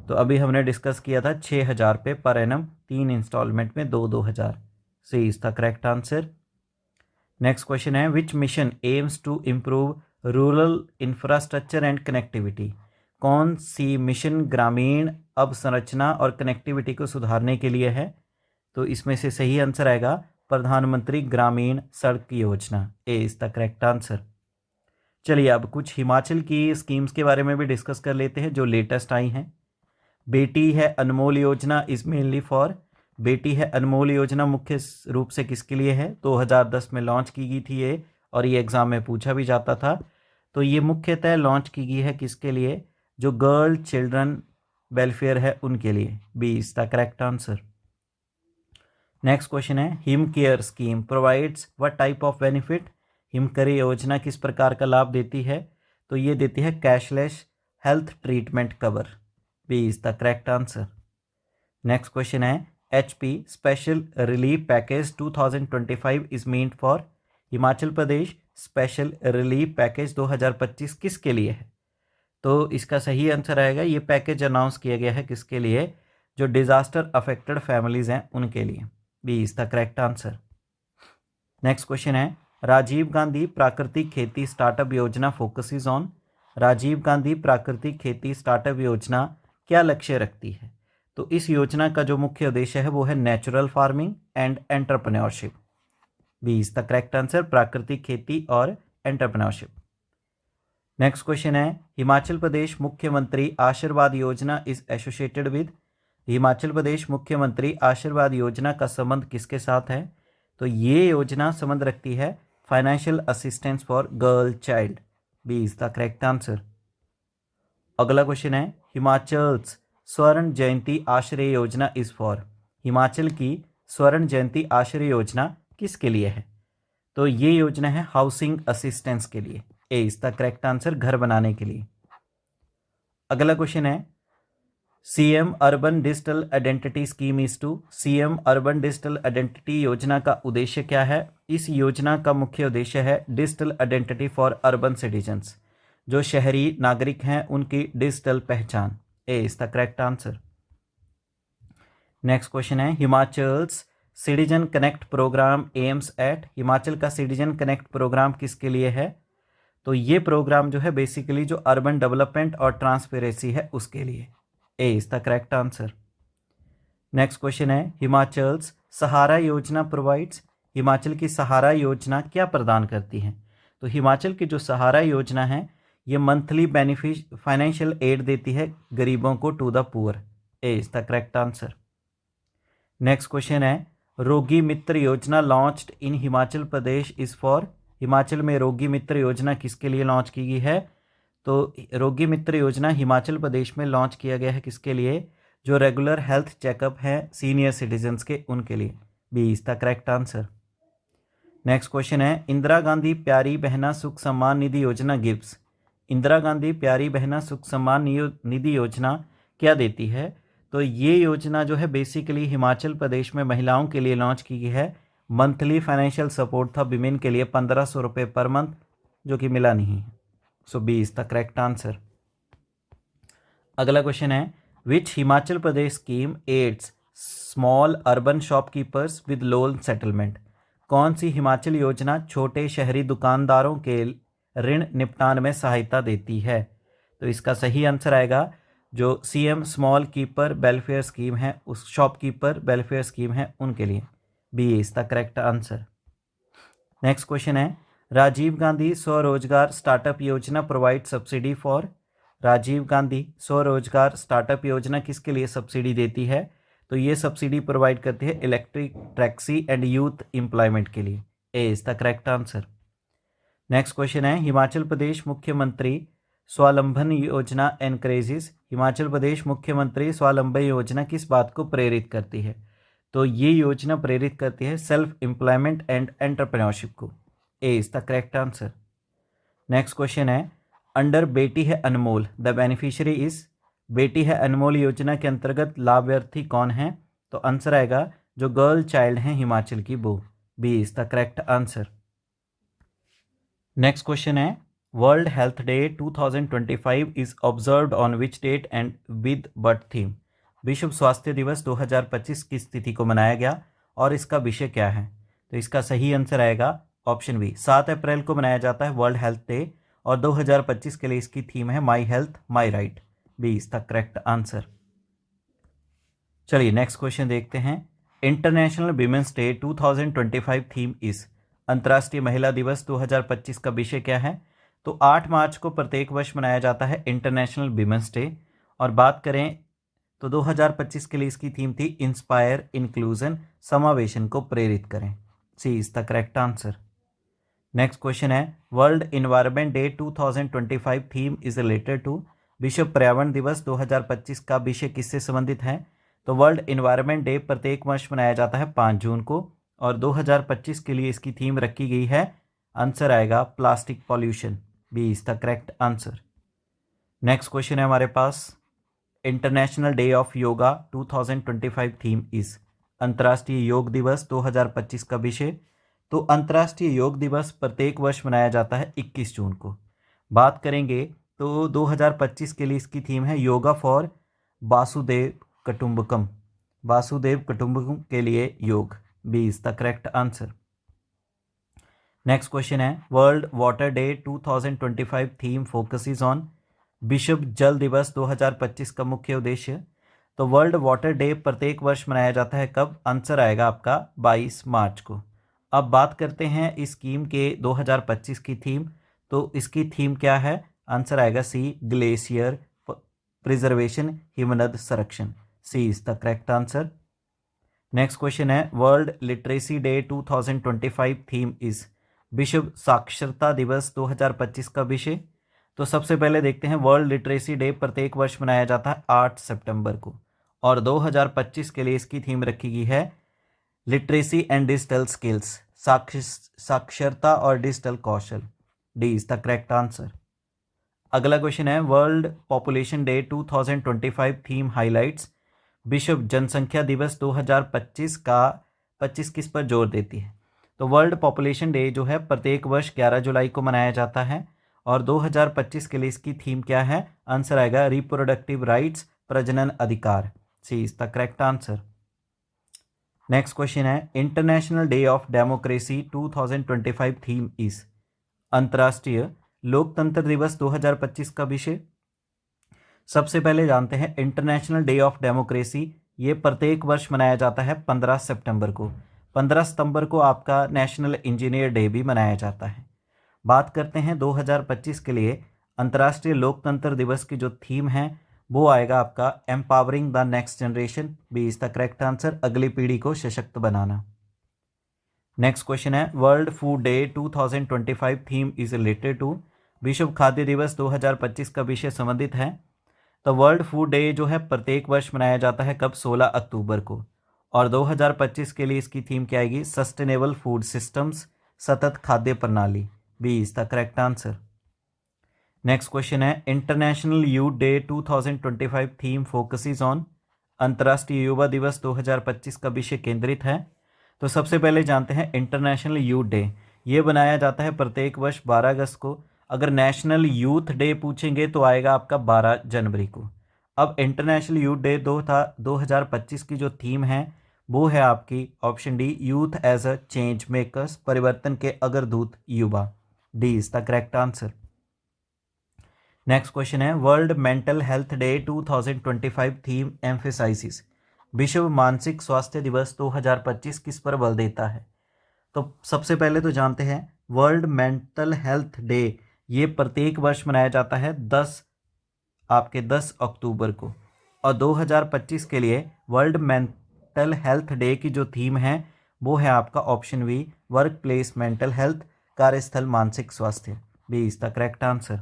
तो अभी हमने डिस्कस किया था 6,000 रुपये पर एनम, 3 इंस्टॉलमेंट में 2,000। C is the correct answer. Next question है, which mission aims to improve rural infrastructure and connectivity? कौन सी मिशन ग्रामीण अवसंरचना और कनेक्टिविटी को सुधारने के लिए है? तो इसमें से सही आंसर आएगा प्रधानमंत्री ग्रामीण सड़क योजना। A is the correct answer. चलिए अब कुछ हिमाचल की स्कीम्स के बारे में भी डिस्कस कर लेते हैं जो लेटेस्ट आई हैं। बेटी है अनमोल योजना इज मेनली फॉर? बेटी है अनमोल योजना मुख्य रूप से किसके लिए है? 2010 में लॉन्च की गई थी ये, और ये एग्जाम में पूछा भी जाता था। तो ये मुख्यतः लॉन्च की गई है किसके लिए? जो गर्ल चिल्ड्रन वेलफेयर है उनके लिए। B is the correct answer. Next question है, Him care scheme provides what type of benefit? Himcare योजना किस प्रकार का लाभ देती है? तो ये देती है cashless health treatment cover. B is the correct answer. Next question है, HP special relief package 2025 is meant for? Himachal Pradesh special relief package 2025 किसके लिए है? तो इसका सही आंसर आएगा, ये पैकेज अनाउंस किया गया है किसके लिए? जो डिजास्टर अफेक्टेड फैमिलीज हैं उनके लिए। B is the correct answer. Next question है, राजीव गांधी प्राकृतिक खेती स्टार्टअप योजना फोकसेस ऑन? राजीव गांधी प्राकृतिक खेती स्टार्टअप योजना क्या लक्ष्य रखती है? तो इस योजना का जो मुख्य उद्देश्य है वो है natural farming and entrepreneurship. B is the correct answer, प्राकृतिक खेती और एंटरप्रेन्योरशिप। नेक्स्ट क्वेश्चन है, हिमाचल प्रदेश मुख्यमंत्री आशीर्वाद योजना is associated with. Himachal Pradesh मुख्यमंत्री आशीर्वाद योजना का संबंध किसके साथ है? तो ये योजना संबंध रखती है financial assistance for girl child. B is the correct answer. अगला क्वेश्चन है, हिमाचल स्वर्ण जयंती आश्रय योजना इज फॉर। हिमाचल की स्वर्ण जयंती आश्रय योजना किसके लिए है? तो ये योजना है हाउसिंग असिस्टेंस के लिए। A is the correct answer, घर बनाने के लिए। अगला क्वेश्चन है, CM urban digital identity scheme is to. CM urban digital identity योजना का उद्देश्य क्या है? इस योजना का मुख्य उद्देश्य है digital identity for urban citizens, जो शहरी नागरिक हैं उनकी डिजिटल पहचान। A is the correct answer. Next question है, Himachal citizen connect programme aims at. Himachal का सिटीजन कनेक्ट प्रोग्राम किसके लिए है? तो ये प्रोग्राम जो है बेसिकली जो अर्बन डेवलपमेंट और ट्रांसपेरेंसी है उसके लिए। A is the correct answer. Next question है, हिमाचल सहारा योजना प्रोवाइड्स। हिमाचल की सहारा योजना क्या प्रदान करती है? तो हिमाचल की जो सहारा योजना है ये मंथली फाइनेंशियल एड देती है गरीबों को, to the poor. A is the correct answer. Next question है, रोगी मित्र योजना launched in Himachal Pradesh is for. Himachal में रोगी मित्र योजना किसके लिए लॉन्च की गई है? तो रोगी मित्र योजना हिमाचल प्रदेश में लॉन्च किया गया है किसके लिए? जो रेगुलर हेल्थ चेकअप है सीनियर सिटीजन्स के, उनके लिए। B is the correct answer. Next question है, इंदिरा गांधी प्यारी बहना सुख सम्मान निधि योजना गिव्स। इंदिरा गांधी प्यारी बहना सुख सम्मान निधि योजना क्या देती है? तो ये योजना जो है बेसिकली हिमाचल प्रदेश में महिलाओं के लिए लॉन्च की गई है। मंथली फाइनेंशियल सपोर्ट था विमेन के लिए 1500 रुपये पर मंथ, जो कि मिला नहीं है। So B is the correct answer. अगला क्वेश्चन है, which Himachal Pradesh scheme aids small urban shopkeepers with loan settlement. कौन सी हिमाचल योजना छोटे शहरी दुकानदारों के ऋण निपटान में सहायता देती है? तो इसका सही आंसर आएगा जो CM small keeper welfare scheme है, उस शॉपकीपर वेलफेयर स्कीम है उनके लिए। B is the correct answer. Next question है, राजीव गांधी स्वरोजगार स्टार्टअप योजना provide subsidy for. Rajiv Gandhi Swarozgar startup योजना किसके लिए सब्सिडी देती है? तो ये सब्सिडी प्रोवाइड करती है electric taxi and youth employment के लिए। A is the correct answer. Next question है, हिमाचल प्रदेश मुख्यमंत्री स्वावलंबन योजना एनकरेजेस। हिमाचल प्रदेश मुख्यमंत्री स्वावलंबन योजना किस बात को प्रेरित करती है? तो ये योजना प्रेरित करती है सेल्फ एम्प्लॉयमेंट एंड एंटरप्रेन्योरशिप को। A is the correct answer. Next question है, under Beti Hai Anmol the beneficiary is. बेटी है अनमोल योजना के अंतर्गत लाभार्थी कौन है? तो आंसर आएगा जो गर्ल चाइल्ड हैं हिमाचल की, वो। B is the correct answer. Next question है, World Health Day 2025 is observed on which date and with what theme. विश्व स्वास्थ्य दिवस 2025 की तिथि को मनाया गया और इसका विषय क्या है? तो इसका सही आंसर आएगा ऑप्शन बी, 7 अप्रैल को मनाया जाता है वर्ल्ड हेल्थ डे और 2025 के लिए इसकी थीम है my health my right. B is the correct answer. चलिए नेक्स्ट क्वेश्चन देखते हैं, international women's day 2025 theme is. अंतर्राष्ट्रीय महिला दिवस 2025 का विषय क्या है? तो 8 मार्च को प्रत्येक वर्ष मनाया जाता है इंटरनेशनल विमेंस डे। और बात करें तो 2025 के लिए इसकी थीम थी इंस्पायर इंक्लूजन, समावेशन को प्रेरित करें। C is the correct answer. Next question है, World Environment Day 2025 theme is related to. विश्व पर्यावरण दिवस 2025 का विषय किससे संबंधित है? तो वर्ल्ड इन्वायरमेंट डे प्रत्येक वर्ष मनाया जाता है 5 जून को और 2025 के लिए इसकी थीम रखी गई है, आंसर आएगा plastic pollution. B is the correct answer. Next question है हमारे पास, International day of Yoga 2025 theme is. अंतर्राष्ट्रीय योग दिवस 2025 का विषय। तो अंतर्राष्ट्रीय योग दिवस प्रत्येक वर्ष मनाया जाता है 21 जून को। बात करेंगे तो 2025 के लिए इसकी थीम है योगा फॉर वासुदेव कुटुंबकम, वासुदेव कुटुंबकम के लिए योग। B is the correct answer. Next question है, World Water Day 2025 theme focuses on. विश्व जल दिवस 2025 का मुख्य उद्देश्य। तो वर्ल्ड वाटर डे प्रत्येक वर्ष मनाया जाता है कब? आंसर आएगा आपका 22 मार्च को। अब बात करते हैं इस स्कीम के 2025 की थीम। तो इसकी थीम क्या है? आंसर आएगा सी, ग्लेशियर प्रिजर्वेशन, हिमनद संरक्षण। C is the correct answer. Next question है, World Literacy Day 2025 theme is, विश्व साक्षरता दिवस 2025 का विषय। तो सबसे पहले देखते हैं, वर्ल्ड लिटरेसी डे प्रत्येक वर्ष मनाया जाता है 8 सितंबर को, और 2025 के लिए इसकी थीम रखी गई है लिटरेसी एंड डिजिटल स्किल्स, साक्षरता और digital Kaushal. D is the correct answer. अगला क्वेश्चन है, world population day 2025 theme highlights, विश्व जनसंख्या दिवस 2025 का 25 किस पर जोर देती है। तो वर्ल्ड पॉपुलेशन डे जो है प्रत्येक वर्ष 11 जुलाई को मनाया जाता है, और 2025 के लिए इसकी थीम क्या है, आंसर आएगा रिप्रोडक्टिव राइट्स, प्रजनन अधिकार। C is the correct answer. Next question है, international day of Democracy 2025 theme is, अंतर्राष्ट्रीय लोकतंत्र दिवस 2025 का विषय। सबसे पहले जानते हैं, इंटरनेशनल डे ऑफ डेमोक्रेसी ये प्रत्येक वर्ष मनाया जाता है 15 सितंबर को। 15 सितंबर को आपका नेशनल इंजीनियर डे भी मनाया जाता है। बात करते हैं 2025 के लिए अंतर्राष्ट्रीय लोकतंत्र दिवस की जो थीम है वो आएगा आपका empowering the next generation. B is the correct answer, अगली पीढ़ी को सशक्त बनाना। नेक्स्ट क्वेश्चन है, world food day 2025 theme is related to, विश्व खाद्य दिवस 2025 का विषय संबंधित है। तो वर्ल्ड फूड डे जो है प्रत्येक वर्ष मनाया जाता है कब, 16 अक्टूबर को, और 2025 के लिए इसकी थीम क्या आएगी, सस्टेनेबल फूड सिस्टम्स, सतत खाद्य प्रणाली। B is the correct answer. Next question है, International Youth Day 2025 theme focuses on, अंतर्राष्ट्रीय युवा दिवस 2025 का विषय केंद्रित है। तो सबसे पहले जानते हैं, इंटरनेशनल यूथ डे ये बनाया जाता है प्रत्येक वर्ष 12 अगस्त को। अगर नेशनल यूथ डे पूछेंगे तो आएगा आपका 12 जनवरी को। अब इंटरनेशनल यूथ डे 2025 की जो थीम है वो है आपकी option D, youth as a change makers, परिवर्तन के अग्रदूत युवा। D is the correct answer. Next question है, World Mental Health Day 2025 theme emphasises, विश्व मानसिक स्वास्थ्य दिवस 2025 किस पर बल देता है। तो सबसे पहले तो जानते हैं, वर्ल्ड मेंटल हेल्थ डे ये प्रत्येक वर्ष मनाया जाता है 10 अक्टूबर को, और 2025 के लिए वर्ल्ड मेंटल हेल्थ डे की जो थीम है वो है आपका option B, workplace mental health, कार्यस्थल मानसिक स्वास्थ्य। B is the correct answer.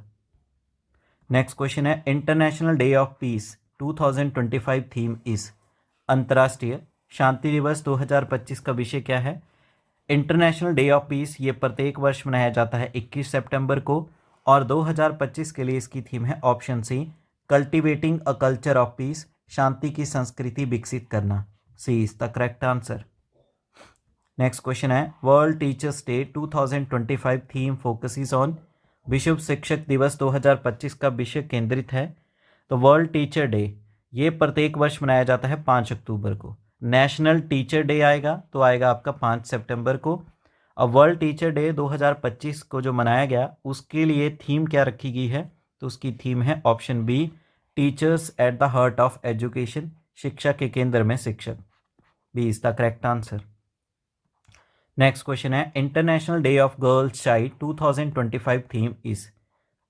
Next question है, international day of Peace 2025 theme is, अंतर्राष्ट्रीय शांति दिवस 2025 का विषय क्या है। इंटरनेशनल डे ऑफ पीस ये प्रत्येक वर्ष मनाया जाता है 21 सितंबर को, और 2025 के लिए इसकी थीम है option C, cultivating a culture of peace, शांति की संस्कृति विकसित करना। C is the correct answer. Next question है, World Teachers Day 2025 theme focuses on, विश्व शिक्षक दिवस 2025 का विषय केंद्रित है। तो वर्ल्ड टीचर डे ये प्रत्येक वर्ष मनाया जाता है 5 अक्टूबर को। नेशनल टीचर डे आएगा तो आएगा आपका 5 सितंबर को। अब वर्ल्ड टीचर डे 2025 को जो मनाया गया उसके लिए थीम क्या रखी गई है, तो उसकी थीम है option B, teachers at the heart of education, शिक्षा के केंद्र में शिक्षक। B is the correct answer. Next question है, international day of Girls Child 2025 theme is,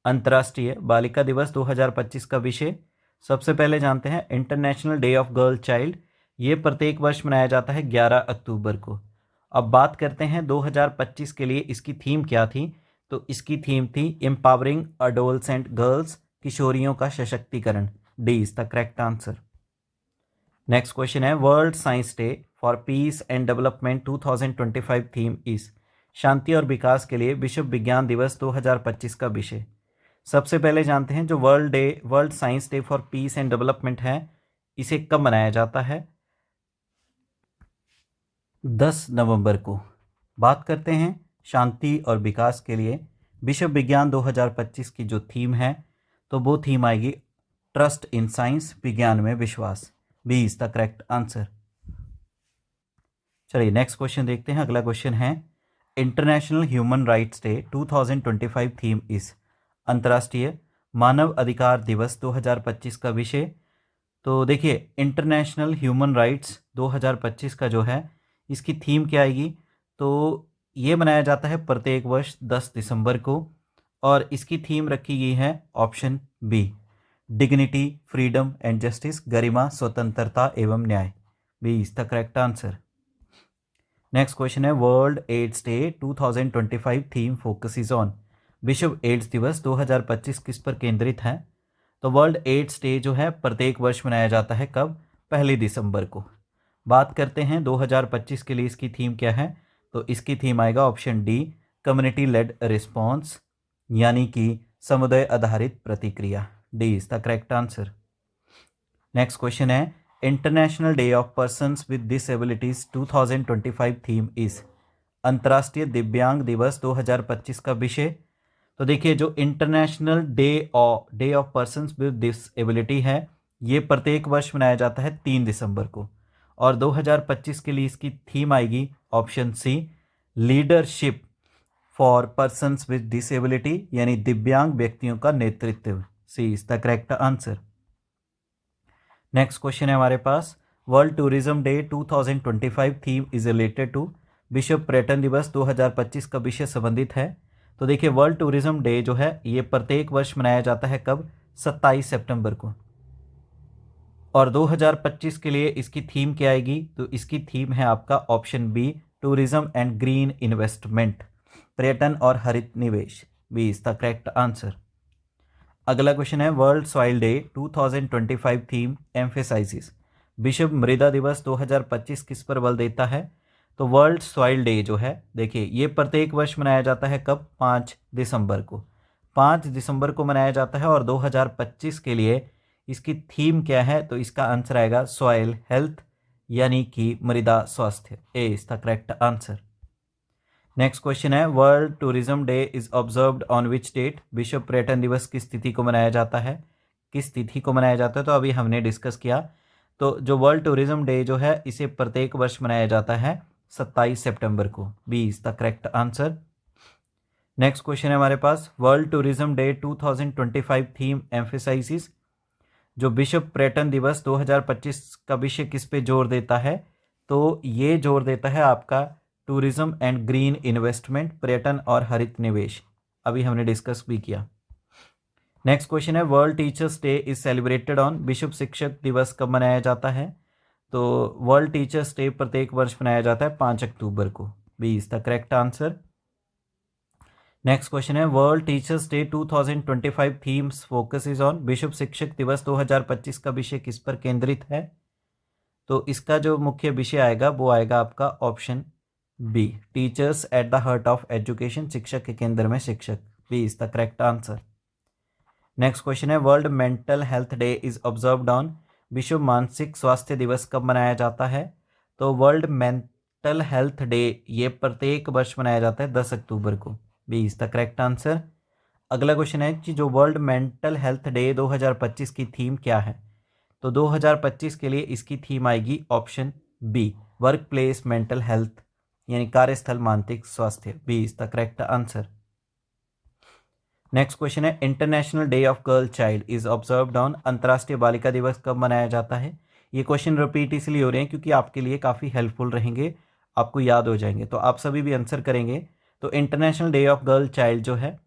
अंतर्राष्ट्रीय बालिका दिवस 2025 का विषय। सबसे पहले जानते हैं, international day of girl child ये प्रत्येक वर्ष मनाया जाता है 11 अक्टूबर को। अब बात करते हैं 2025 के लिए इसकी थीम क्या थी, तो इसकी थीम थी एम्पावरिंग अडोलसेंट गर्ल्स, किशोरियों का सशक्तिकरण। D is the correct answer. Next question है, world science day for piece and Development 2025 theme is, शांति और विकास के लिए विश्व विज्ञान दिवस 2025 का विषय। सबसे पहले जानते हैं, जो world science day for piece and development है इसे कब मनाया जाता है, 10 नवंबर को। बात करते हैं शांति और विकास के लिए विश्व विज्ञान 2025 की जो थीम है तो वो थीम आएगी ट्रस्ट इन साइंस, विज्ञान में विश्वास। B is the correct answer. चलिए नेक्स्ट क्वेश्चन देखते हैं। अगला क्वेश्चन है, international human rights day 2025 theme is, अंतर्राष्ट्रीय मानव अधिकार दिवस 2025 का विषय। तो देखिए, इंटरनेशनल ह्यूमन राइट्स 2025 का जो है इसकी थीम क्या आएगी, तो ये मनाया जाता है प्रत्येक वर्ष 10 दिसंबर को, और इसकी थीम रखी गई है option B, dignity, freedom and justice, गरिमा, स्वतंत्रता एवं न्याय। B is the correct answer. Next question है world AIDS day 2025 theme focuses on. विश्व एड्स दिवस 2025 किस पर केंद्रित है? तो वर्ल्ड एड्स डे जो है प्रत्येक वर्ष मनाया जाता है कब? 1 दिसंबर को। बात करते हैं 2025 के लिए इसकी थीम क्या है, तो इसकी थीम आएगा option D, community led response, यानी कि समुदाय आधारित प्रतिक्रिया। D is the correct answer. Next question है international day of persons with Disabilities 2025 theme is. अंतर्राष्ट्रीय दिव्यांग दिवस 2025 का विषय। तो देखिए जो International day of persons with Disability है ये प्रत्येक वर्ष मनाया जाता है 3 दिसंबर को, और 2025 के लिए इसकी थीम आएगी option C, leadership for persons with disability, यानी दिव्यांग व्यक्तियों का नेतृत्व। C is the correct answer. Next question है हमारे पास world tourism day 2025 theme is related to. विश्व पर्यटन दिवस 2025 का विषय संबंधित है। तो देखिए वर्ल्ड टूरिज्म डे जो है ये प्रत्येक वर्ष मनाया जाता है कब? 27 सितंबर को। और 2025 के लिए इसकी थीम क्या आएगी? तो इसकी थीम है आपका option B, tourism and green investment, पर्यटन और हरित निवेश। B is the correct answer. अगला क्वेश्चन है world soil day 2025 theme emphasises. विश्व मृदा दिवस 2025 किस पर बल देता है? तो वर्ल्ड सॉइल डे जो है देखिए ये प्रत्येक वर्ष मनाया जाता है कब? 5 दिसंबर को। 5 दिसंबर को मनाया जाता है और 2025 के लिए इसकी थीम क्या है? तो इसका आंसर आएगा सॉइल हेल्थ, यानी कि मृदा स्वास्थ्य। A is the correct answer. Next question है World tourism Day is observed on which date. विश्व पर्यटन दिवस किस तिथि को मनाया जाता है? किस तिथि को मनाया जाता है? तो अभी हमने डिस्कस किया। तो जो वर्ल्ड टूरिज्म डे जो है इसे प्रत्येक वर्ष मनाया जाता है 27 सितंबर को। B is the correct answer. Next question है हमारे पास world tourism day 2025 theme emphasises. जो विश्व पर्यटन दिवस 2025 का विषय किस पे जोर देता है? तो ये जोर देता है आपका टूरिज्म एंड ग्रीन इन्वेस्टमेंट, पर्यटन और हरित निवेश। अभी हमने डिस्कस भी किया। नेक्स्ट क्वेश्चन है World Teachers day is celebrated on. विश्व शिक्षक दिवस कब मनाया जाता है? तो वर्ल्ड टीचर्स डे प्रत्येक वर्ष मनाया जाता है 5 अक्टूबर को। B is the correct answer. Next question है World Teachers Day 2025 themes focuses on. विश्व शिक्षक दिवस 2025 का विषय किस पर केंद्रित है? तो इसका जो मुख्य विषय आएगा वो आएगा आपका option B, teachers at the heart of education, शिक्षक के केंद्र में शिक्षक। B is the correct answer. Next question है World Mental Health Day is observed on. विश्व मानसिक स्वास्थ्य दिवस कब मनाया जाता है? तो वर्ल्ड मेंटल हेल्थ डे ये प्रत्येक वर्ष मनाया जाता है 10 अक्टूबर को। B is the correct answer. अगला क्वेश्चन है कि जो वर्ल्ड मेंटल हेल्थ डे 2025 की थीम क्या है? तो 2025 के लिए इसकी थीम आएगी option B, workplace mental health, यानी कार्यस्थल मानसिक स्वास्थ्य। B is the correct answer. Next question है international day of girl Child is observed on. अंतर्राष्ट्रीय बालिका दिवस कब मनाया जाता है? ये क्वेश्चन रिपीट इसलिए हो रहे हैं क्योंकि आपके लिए काफ़ी हेल्पफुल रहेंगे, आपको याद हो जाएंगे, तो आप सभी भी आंसर करेंगे। तो international day of girl child जो है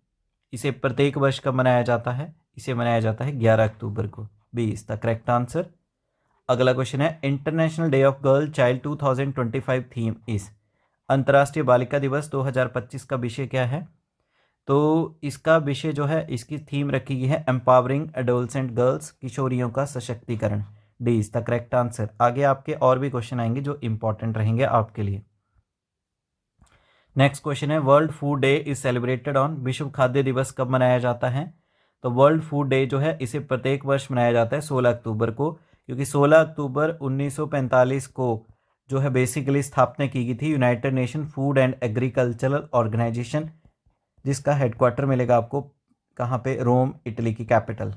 इसे प्रत्येक वर्ष कब मनाया जाता है? इसे मनाया जाता है 11 अक्टूबर को। B is the correct answer. अगला क्वेश्चन है international day of girl child 2025 theme is. अंतर्राष्ट्रीय बालिका दिवस 2025 का विषय क्या है? तो इसका विषय जो है इसकी थीम रखी गई है एम्पावरिंग एडोलसेंट गर्ल्स, किशोरियों का सशक्तिकरण। D is the correct answer. आगे आपके और भी क्वेश्चन आएंगे जो इंपॉर्टेंट रहेंगे आपके लिए। नेक्स्ट क्वेश्चन है world food day is celebrated on. विश्व खाद्य दिवस कब मनाया जाता है? तो वर्ल्ड फूड डे जो है इसे प्रत्येक वर्ष मनाया जाता है 16 अक्टूबर को, क्योंकि 16 अक्टूबर 1945 को जो है बेसिकली स्थापना की गई थी United Nation food and agricultural organisation, जिसका हेडक्वार्टर मिलेगा आपको कहाँ पे? रोम, इटली की कैपिटल।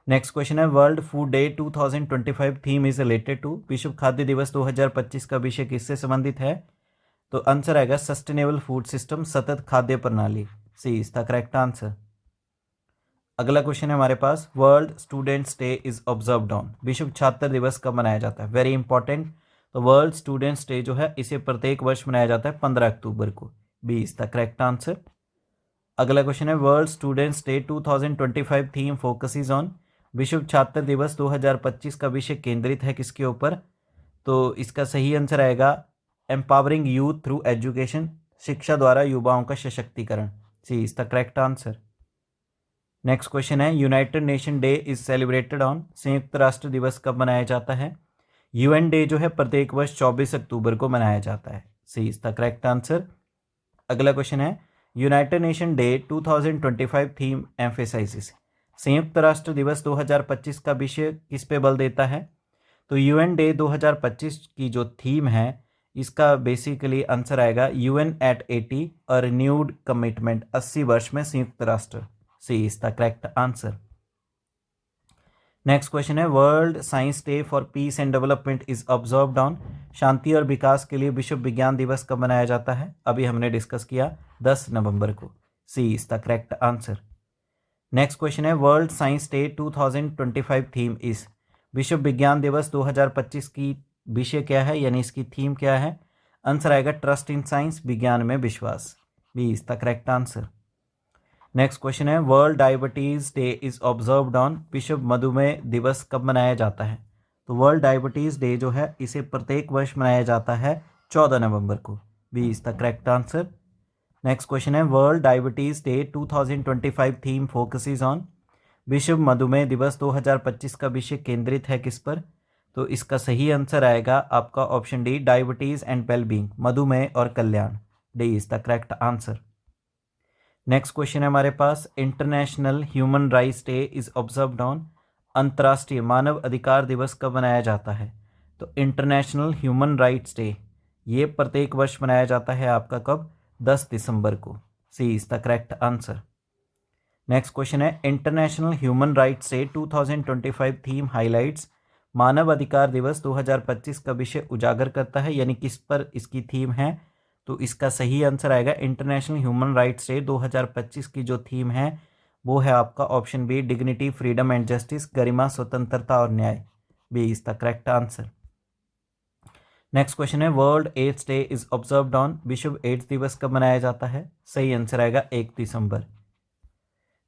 नेक्स्ट क्वेश्चन है world food day 2025 theme is related to. विश्व खाद्य दिवस 2025 का विषय किससे संबंधित है? तो आंसर आएगा सस्टेनेबल फूड सिस्टम, सतत खाद्य प्रणाली। C is the correct answer. अगला क्वेश्चन है हमारे पास World students Day is observed on. विश्व छात्र दिवस कब मनाया जाता है? Very important. तो वर्ल्ड स्टूडेंट्स डे जो है इसे प्रत्येक वर्ष मनाया जाता है 15 अक्टूबर को। B is the correct answer. अगला क्वेश्चन है world students day 2025 theme focuses on. विश्व छात्र दिवस 2025 का विषय केंद्रित है किसके ऊपर? तो इसका सही आंसर आएगा एम्पावरिंग यूथ थ्रू एजुकेशन, शिक्षा द्वारा युवाओं का सशक्तिकरण। C is the correct answer. Next question है United Nation Day is celebrated on. संयुक्त राष्ट्र दिवस कब मनाया जाता है? यूएन डे जो है प्रत्येक वर्ष 24 अक्टूबर को मनाया जाता है। C is the correct answer. अगला क्वेश्चन है यूनाइटेड नेशन डे 2025 थीम एम्फेसाइजिस। संयुक्त राष्ट्र दिवस 2025 का विषय किस पे बल देता है? तो यूएन डे 2025 की जो थीम है इसका बेसिकली आंसर आएगा UN at 80 a renewed commitment. 80 वर्ष में संयुक्त राष्ट्र। C is the correct answer. Next question है world science day for piece and development is observed on. शांति और विकास के लिए विश्व विज्ञान दिवस कब मनाया जाता है? अभी हमने डिस्कस किया 10 नवंबर को। C is the correct answer. Next question है world science day 2025 theme is. विश्व विज्ञान दिवस 2025 की विषय क्या है, यानी इसकी थीम क्या है? आंसर आएगा ट्रस्ट इन साइंस, विज्ञान में विश्वास। B is the correct answer. Next question है world diabetes day is observed on. विश्व मधुमेह दिवस कब मनाया जाता है? तो वर्ल्ड डायबिटीज डे जो है इसे प्रत्येक वर्ष मनाया जाता है 14 नवंबर को। B is the correct answer. Next question है world diabetes day 2025 theme focuses on. विश्व मधुमेह दिवस 2025 का विषय केंद्रित है किस पर? तो इसका सही आंसर आएगा आपका option D, diabetes and wellbeing, मधुमेह और कल्याण। D is the correct answer. Next question है हमारे पास international human rights day is observed on. अंतर्राष्ट्रीय मानव अधिकार दिवस कब मनाया जाता है? तो इंटरनेशनल ह्यूमन राइट्स डे ये प्रत्येक वर्ष मनाया जाता है आपका कब? 10 दिसंबर को। C is the correct answer. Next question है international human rights day 2025 theme highlights. मानव अधिकार दिवस 2025 का विषय उजागर करता है, यानी किस पर इसकी थीम है? तो इसका सही आंसर आएगा इंटरनेशनल ह्यूमन राइट्स डे 2025 की जो थीम है वो है आपका option B, dignity, freedom and justice, गरिमा, स्वतंत्रता और न्याय। B is the correct answer. Next question है world AIDS day is observed on. विश्व एड्स दिवस कब मनाया जाता है? सही आंसर आएगा 1 दिसंबर।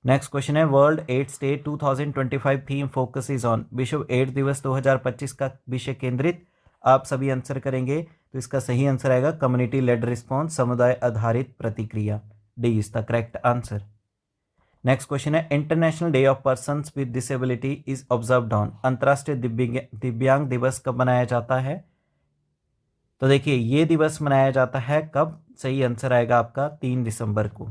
नेक्स्ट क्वेश्चन है world AIDS day 2025 theme focuses on. विश्व एड्स दिवस 2025 का विषय केंद्रित। आप सभी आंसर करेंगे तो इसका सही आंसर आएगा कम्युनिटी लेड रिस्पॉन्स, समुदाय आधारित प्रतिक्रिया। D is the correct answer. Next question है international day of persons with disability is observed on. अंतर्राष्ट्रीय दिव्यांग दिवस कब मनाया जाता है? तो देखिए ये दिवस मनाया जाता है कब? सही आंसर आएगा आपका 3 दिसंबर को।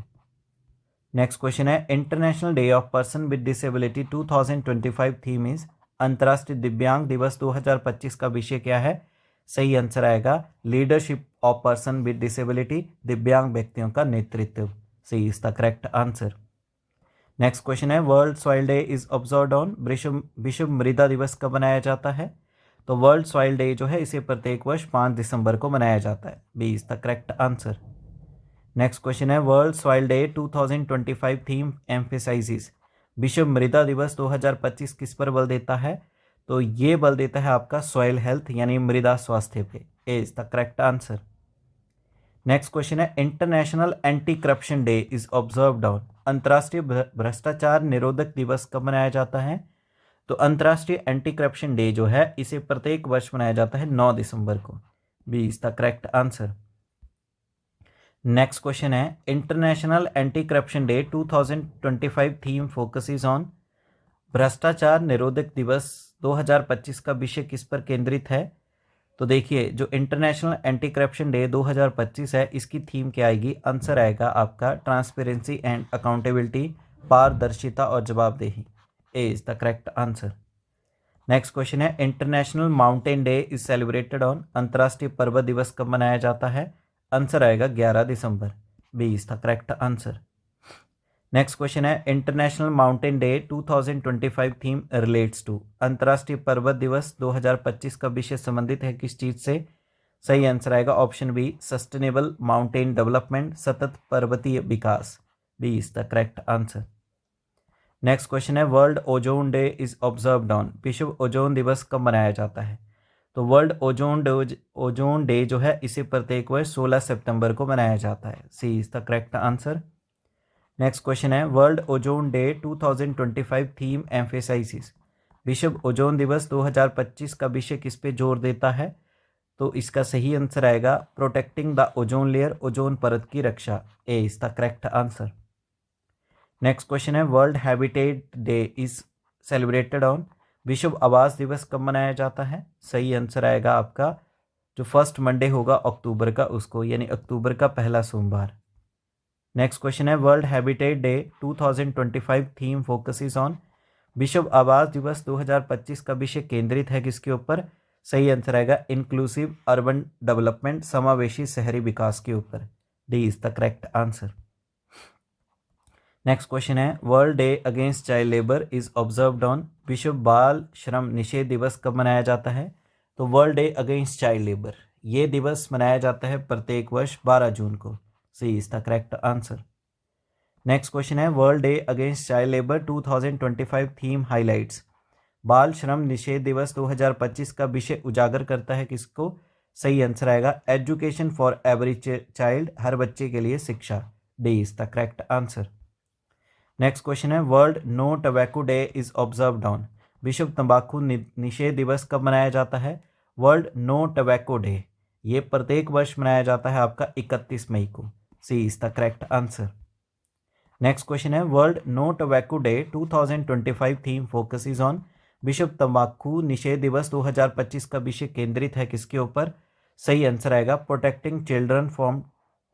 नेक्स्ट क्वेश्चन है international day of person with disability 2025 theme is. अंतर्राष्ट्रीय दिव्यांग दिवस 2025 का विषय क्या है? सही आंसर आएगा leadership of person with disability, दिव्यांग व्यक्तियों का नेतृत्व। C is the correct answer. Next question है world soil day is observed on. विश्व मृदा दिवस कब मनाया जाता है? तो वर्ल्ड सॉइल डे जो है इसे प्रत्येक वर्ष 5 दिसंबर को मनाया जाता है। B is the correct answer. Next question है world soil day 2025 theme emphasises. विश्व मृदा दिवस 2025 किस पर बल देता है? तो ये बल देता है आपका सॉइल हेल्थ यानी मृदा स्वास्थ्य पे। A is the correct answer. Next question है international anti corruption day is observed on. अंतर्राष्ट्रीय भ्रष्टाचार निरोधक दिवस कब मनाया जाता है? तो अंतर्राष्ट्रीय एंटी करप्शन डे जो है इसे प्रत्येक वर्ष मनाया जाता है 9 दिसंबर को। B is the correct answer. Next question है international anti corruption day 2025 theme focuses on. भ्रष्टाचार निरोधक दिवस 2025 का विषय किस पर केंद्रित है? तो देखिए जो इंटरनेशनल एंटी करप्शन डे 2025 है इसकी थीम क्या आएगी? आंसर आएगा आपका ट्रांसपेरेंसी एंड अकाउंटेबिलिटी, पारदर्शिता और जवाबदेही। A is the correct answer. Next question है international mountain day is celebrated on. अंतर्राष्ट्रीय पर्वत दिवस कब मनाया जाता है? आंसर आएगा 11 दिसंबर। B is the correct answer. Next question है international mountain day 2025 theme relates to. अंतर्राष्ट्रीय पर्वत दिवस 2025 का विषय संबंधित है किस चीज से? सही आंसर आएगा option B, sustainable mountain development, सतत पर्वतीय विकास। B is the correct answer. Next question है world ozone day is observed on. विश्व ओजोन दिवस कब मनाया जाता है? तो वर्ल्ड ओजोन डे जो है इसे प्रत्येक वर्ष 16 सितंबर को मनाया जाता है। C is the correct answer. Next question है world ozone day 2025 theme emphasises. विश्व ओजोन दिवस 2025 का विषय किस पे जोर देता है? तो इसका सही आंसर आएगा protecting the ozone layer, ozone परत की रक्षा। A is the correct answer. Next question है world habitat day is celebrated on. विश्व आवास दिवस कब मनाया जाता है? सही आंसर आएगा आपका जो फर्स्ट मंडे होगा अक्टूबर का, उसको, यानी अक्टूबर का पहला सोमवार। नेक्स्ट क्वेश्चन है world habitat day 2025 theme focuses on. विश्व आवास दिवस 2025 का विषय केंद्रित है किसके ऊपर? सही आंसर आएगा इंक्लूसिव अर्बन डेवलपमेंट, समावेशी शहरी विकास के ऊपर। D is the correct answer. Next question है world day against child labour is observed on. विश्व बाल श्रम निषेध दिवस कब मनाया जाता है? तो world day against child labour ये दिवस मनाया जाता है प्रत्येक वर्ष 12 जून को। C is the correct answer. Next question है world day against child labour 2025 theme highlights. बाल श्रम निषेध दिवस 2025 का विषय उजागर करता है किसको? सही आंसर आएगा एजुकेशन फॉर एवरी चाइल्ड, हर बच्चे के लिए शिक्षा। D is the correct answer. Next question है world no tobacco day is observed on. विश्व तंबाकू निषेध दिवस कब मनाया जाता है? वर्ल्ड नो टबैको डे ये प्रत्येक वर्ष मनाया जाता है आपका 31 मई को। C is the correct answer. Next question है world no tobacco day 2025 theme focuses on. विश्व तंबाकू निषेध दिवस 2025 का विषय केंद्रित है किसके ऊपर? सही आंसर आएगा protecting children from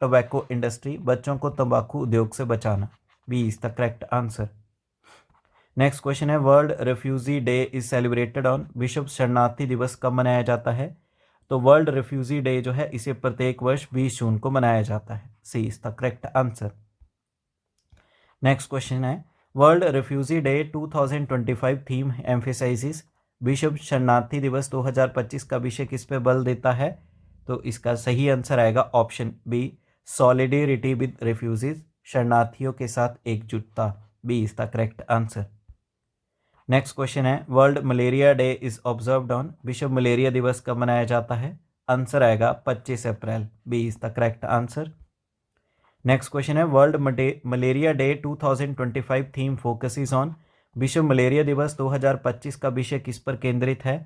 tobacco industry, बच्चों को तंबाकू उद्योग से बचाना। B is the correct answer. Next question है world refugee day is celebrated on. विश्व शरणार्थी दिवस कब मनाया जाता है? तो वर्ल्ड रेफ्यूजी डे जो है इसे प्रत्येक वर्ष 20 जून को मनाया जाता है। C is the correct answer. Next question है world refugee day 2025 theme emphasises. विश्व शरणार्थी दिवस 2025 का विषय किस पे बल देता है? तो इसका सही आंसर आएगा option B solidarity with refugees, शरणार्थियों के साथ एकजुटता। B is the correct answer. Next question है world malaria day is observed on. विश्व मलेरिया दिवस कब मनाया जाता है? आंसर आएगा 25 अप्रैल। B is the correct answer. Next question है world malaria day 2025 theme focuses on. विश्व मलेरिया दिवस 2025 का विषय किस पर केंद्रित है?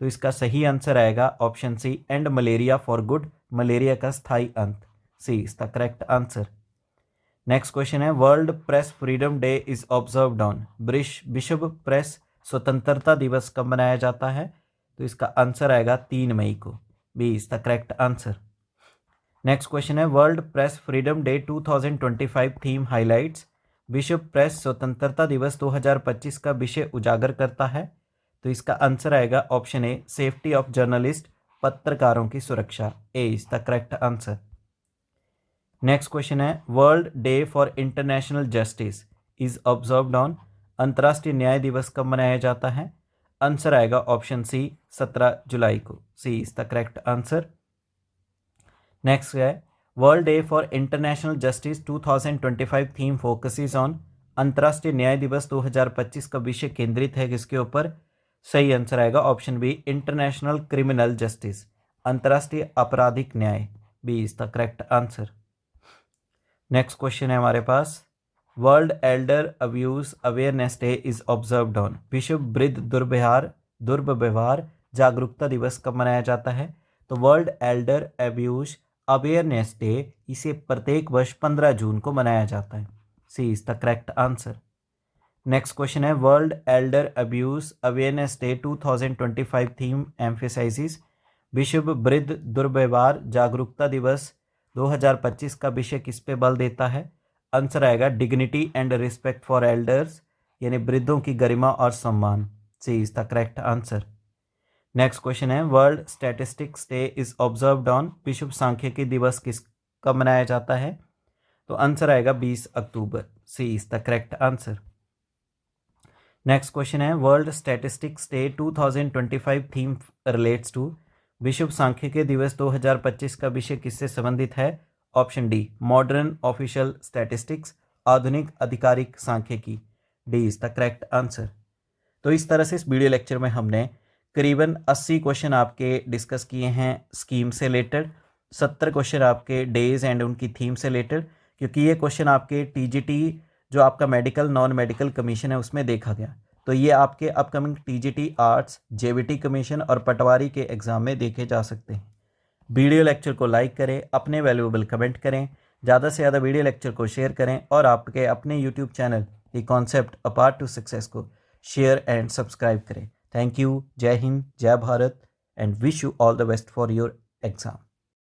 तो इसका सही आंसर आएगा option C end malaria for good, malaria का स्थायी अंत। C is the correct answer. Next question है world press freedom day is observed on. विश्व प्रेस स्वतंत्रता दिवस कब मनाया जाता है? तो इसका आंसर आएगा 3 मई को। B is the correct answer. Next question है world press freedom day 2025 theme highlights. विश्व प्रेस स्वतंत्रता दिवस 2025 का विषय उजागर करता है। तो इसका आंसर आएगा option A safety of journalist, पत्रकारों की सुरक्षा। A is the correct answer. Next question है world day for international justice is observed on. अंतर्राष्ट्रीय न्याय दिवस कब मनाया जाता है? आंसर आएगा ऑप्शन सी 17 जुलाई को। C is the correct answer. Next है world day for international justice 2025 theme focuses on. अंतर्राष्ट्रीय न्याय दिवस 2025 का विषय केंद्रित है किसके ऊपर? सही आंसर आएगा option B international criminal justice, अंतर्राष्ट्रीय आपराधिक न्याय। B is the correct answer. Next question है हमारे पास world elder abuse awareness day is observed on. विश्व वृद्ध दुर्व्यवहार जागरूकता दिवस कब मनाया जाता है? तो world elder abuse awareness day इसे प्रत्येक वर्ष 15 जून को मनाया जाता है। C is the correct answer. Next question है world elder abuse awareness day 2025 theme emphasises. विश्व वृद्ध दुर्व्यवहार जागरूकता दिवस 2025 का विषय किस पे बल देता है? आंसर आएगा dignity and respect for elders, यानी वृद्धों की गरिमा और सम्मान। C is the correct answer. Next question है world statistics day is observed on. विश्व सांख्यिकी दिवस किस कब मनाया जाता है? तो आंसर आएगा 20 अक्टूबर। C is the correct answer. Next question है world statistics day 2025 theme relates to. विश्व सांख्यिकी दिवस 2025 का विषय किससे संबंधित है? Option D modern official statistics, आधुनिक आधिकारिक सांख्यिकी। D is the correct answer. तो इस तरह से इस वीडियो लेक्चर में हमने करीबन 80 क्वेश्चन आपके डिस्कस किए हैं स्कीम से रिलेटेड, 70 क्वेश्चन आपके डेज एंड उनकी थीम से रिलेटेड, क्योंकि ये क्वेश्चन आपके टीजीटी जो आपका मेडिकल नॉन मेडिकल कमीशन है उसमें देखा गया। तो ये आपके upcoming TGT arts, JBT commission और पटवारी के एग्ज़ाम में देखे जा सकते हैं। वीडियो लेक्चर को लाइक करें, अपने वैल्यूएबल कमेंट करें, ज़्यादा से ज़्यादा वीडियो लेक्चर को शेयर करें और आपके अपने YouTube channel the concept a part to success को शेयर एंड सब्सक्राइब करें। Thank you. जय हिंद, जय Bharat and wish you all the best for your exam.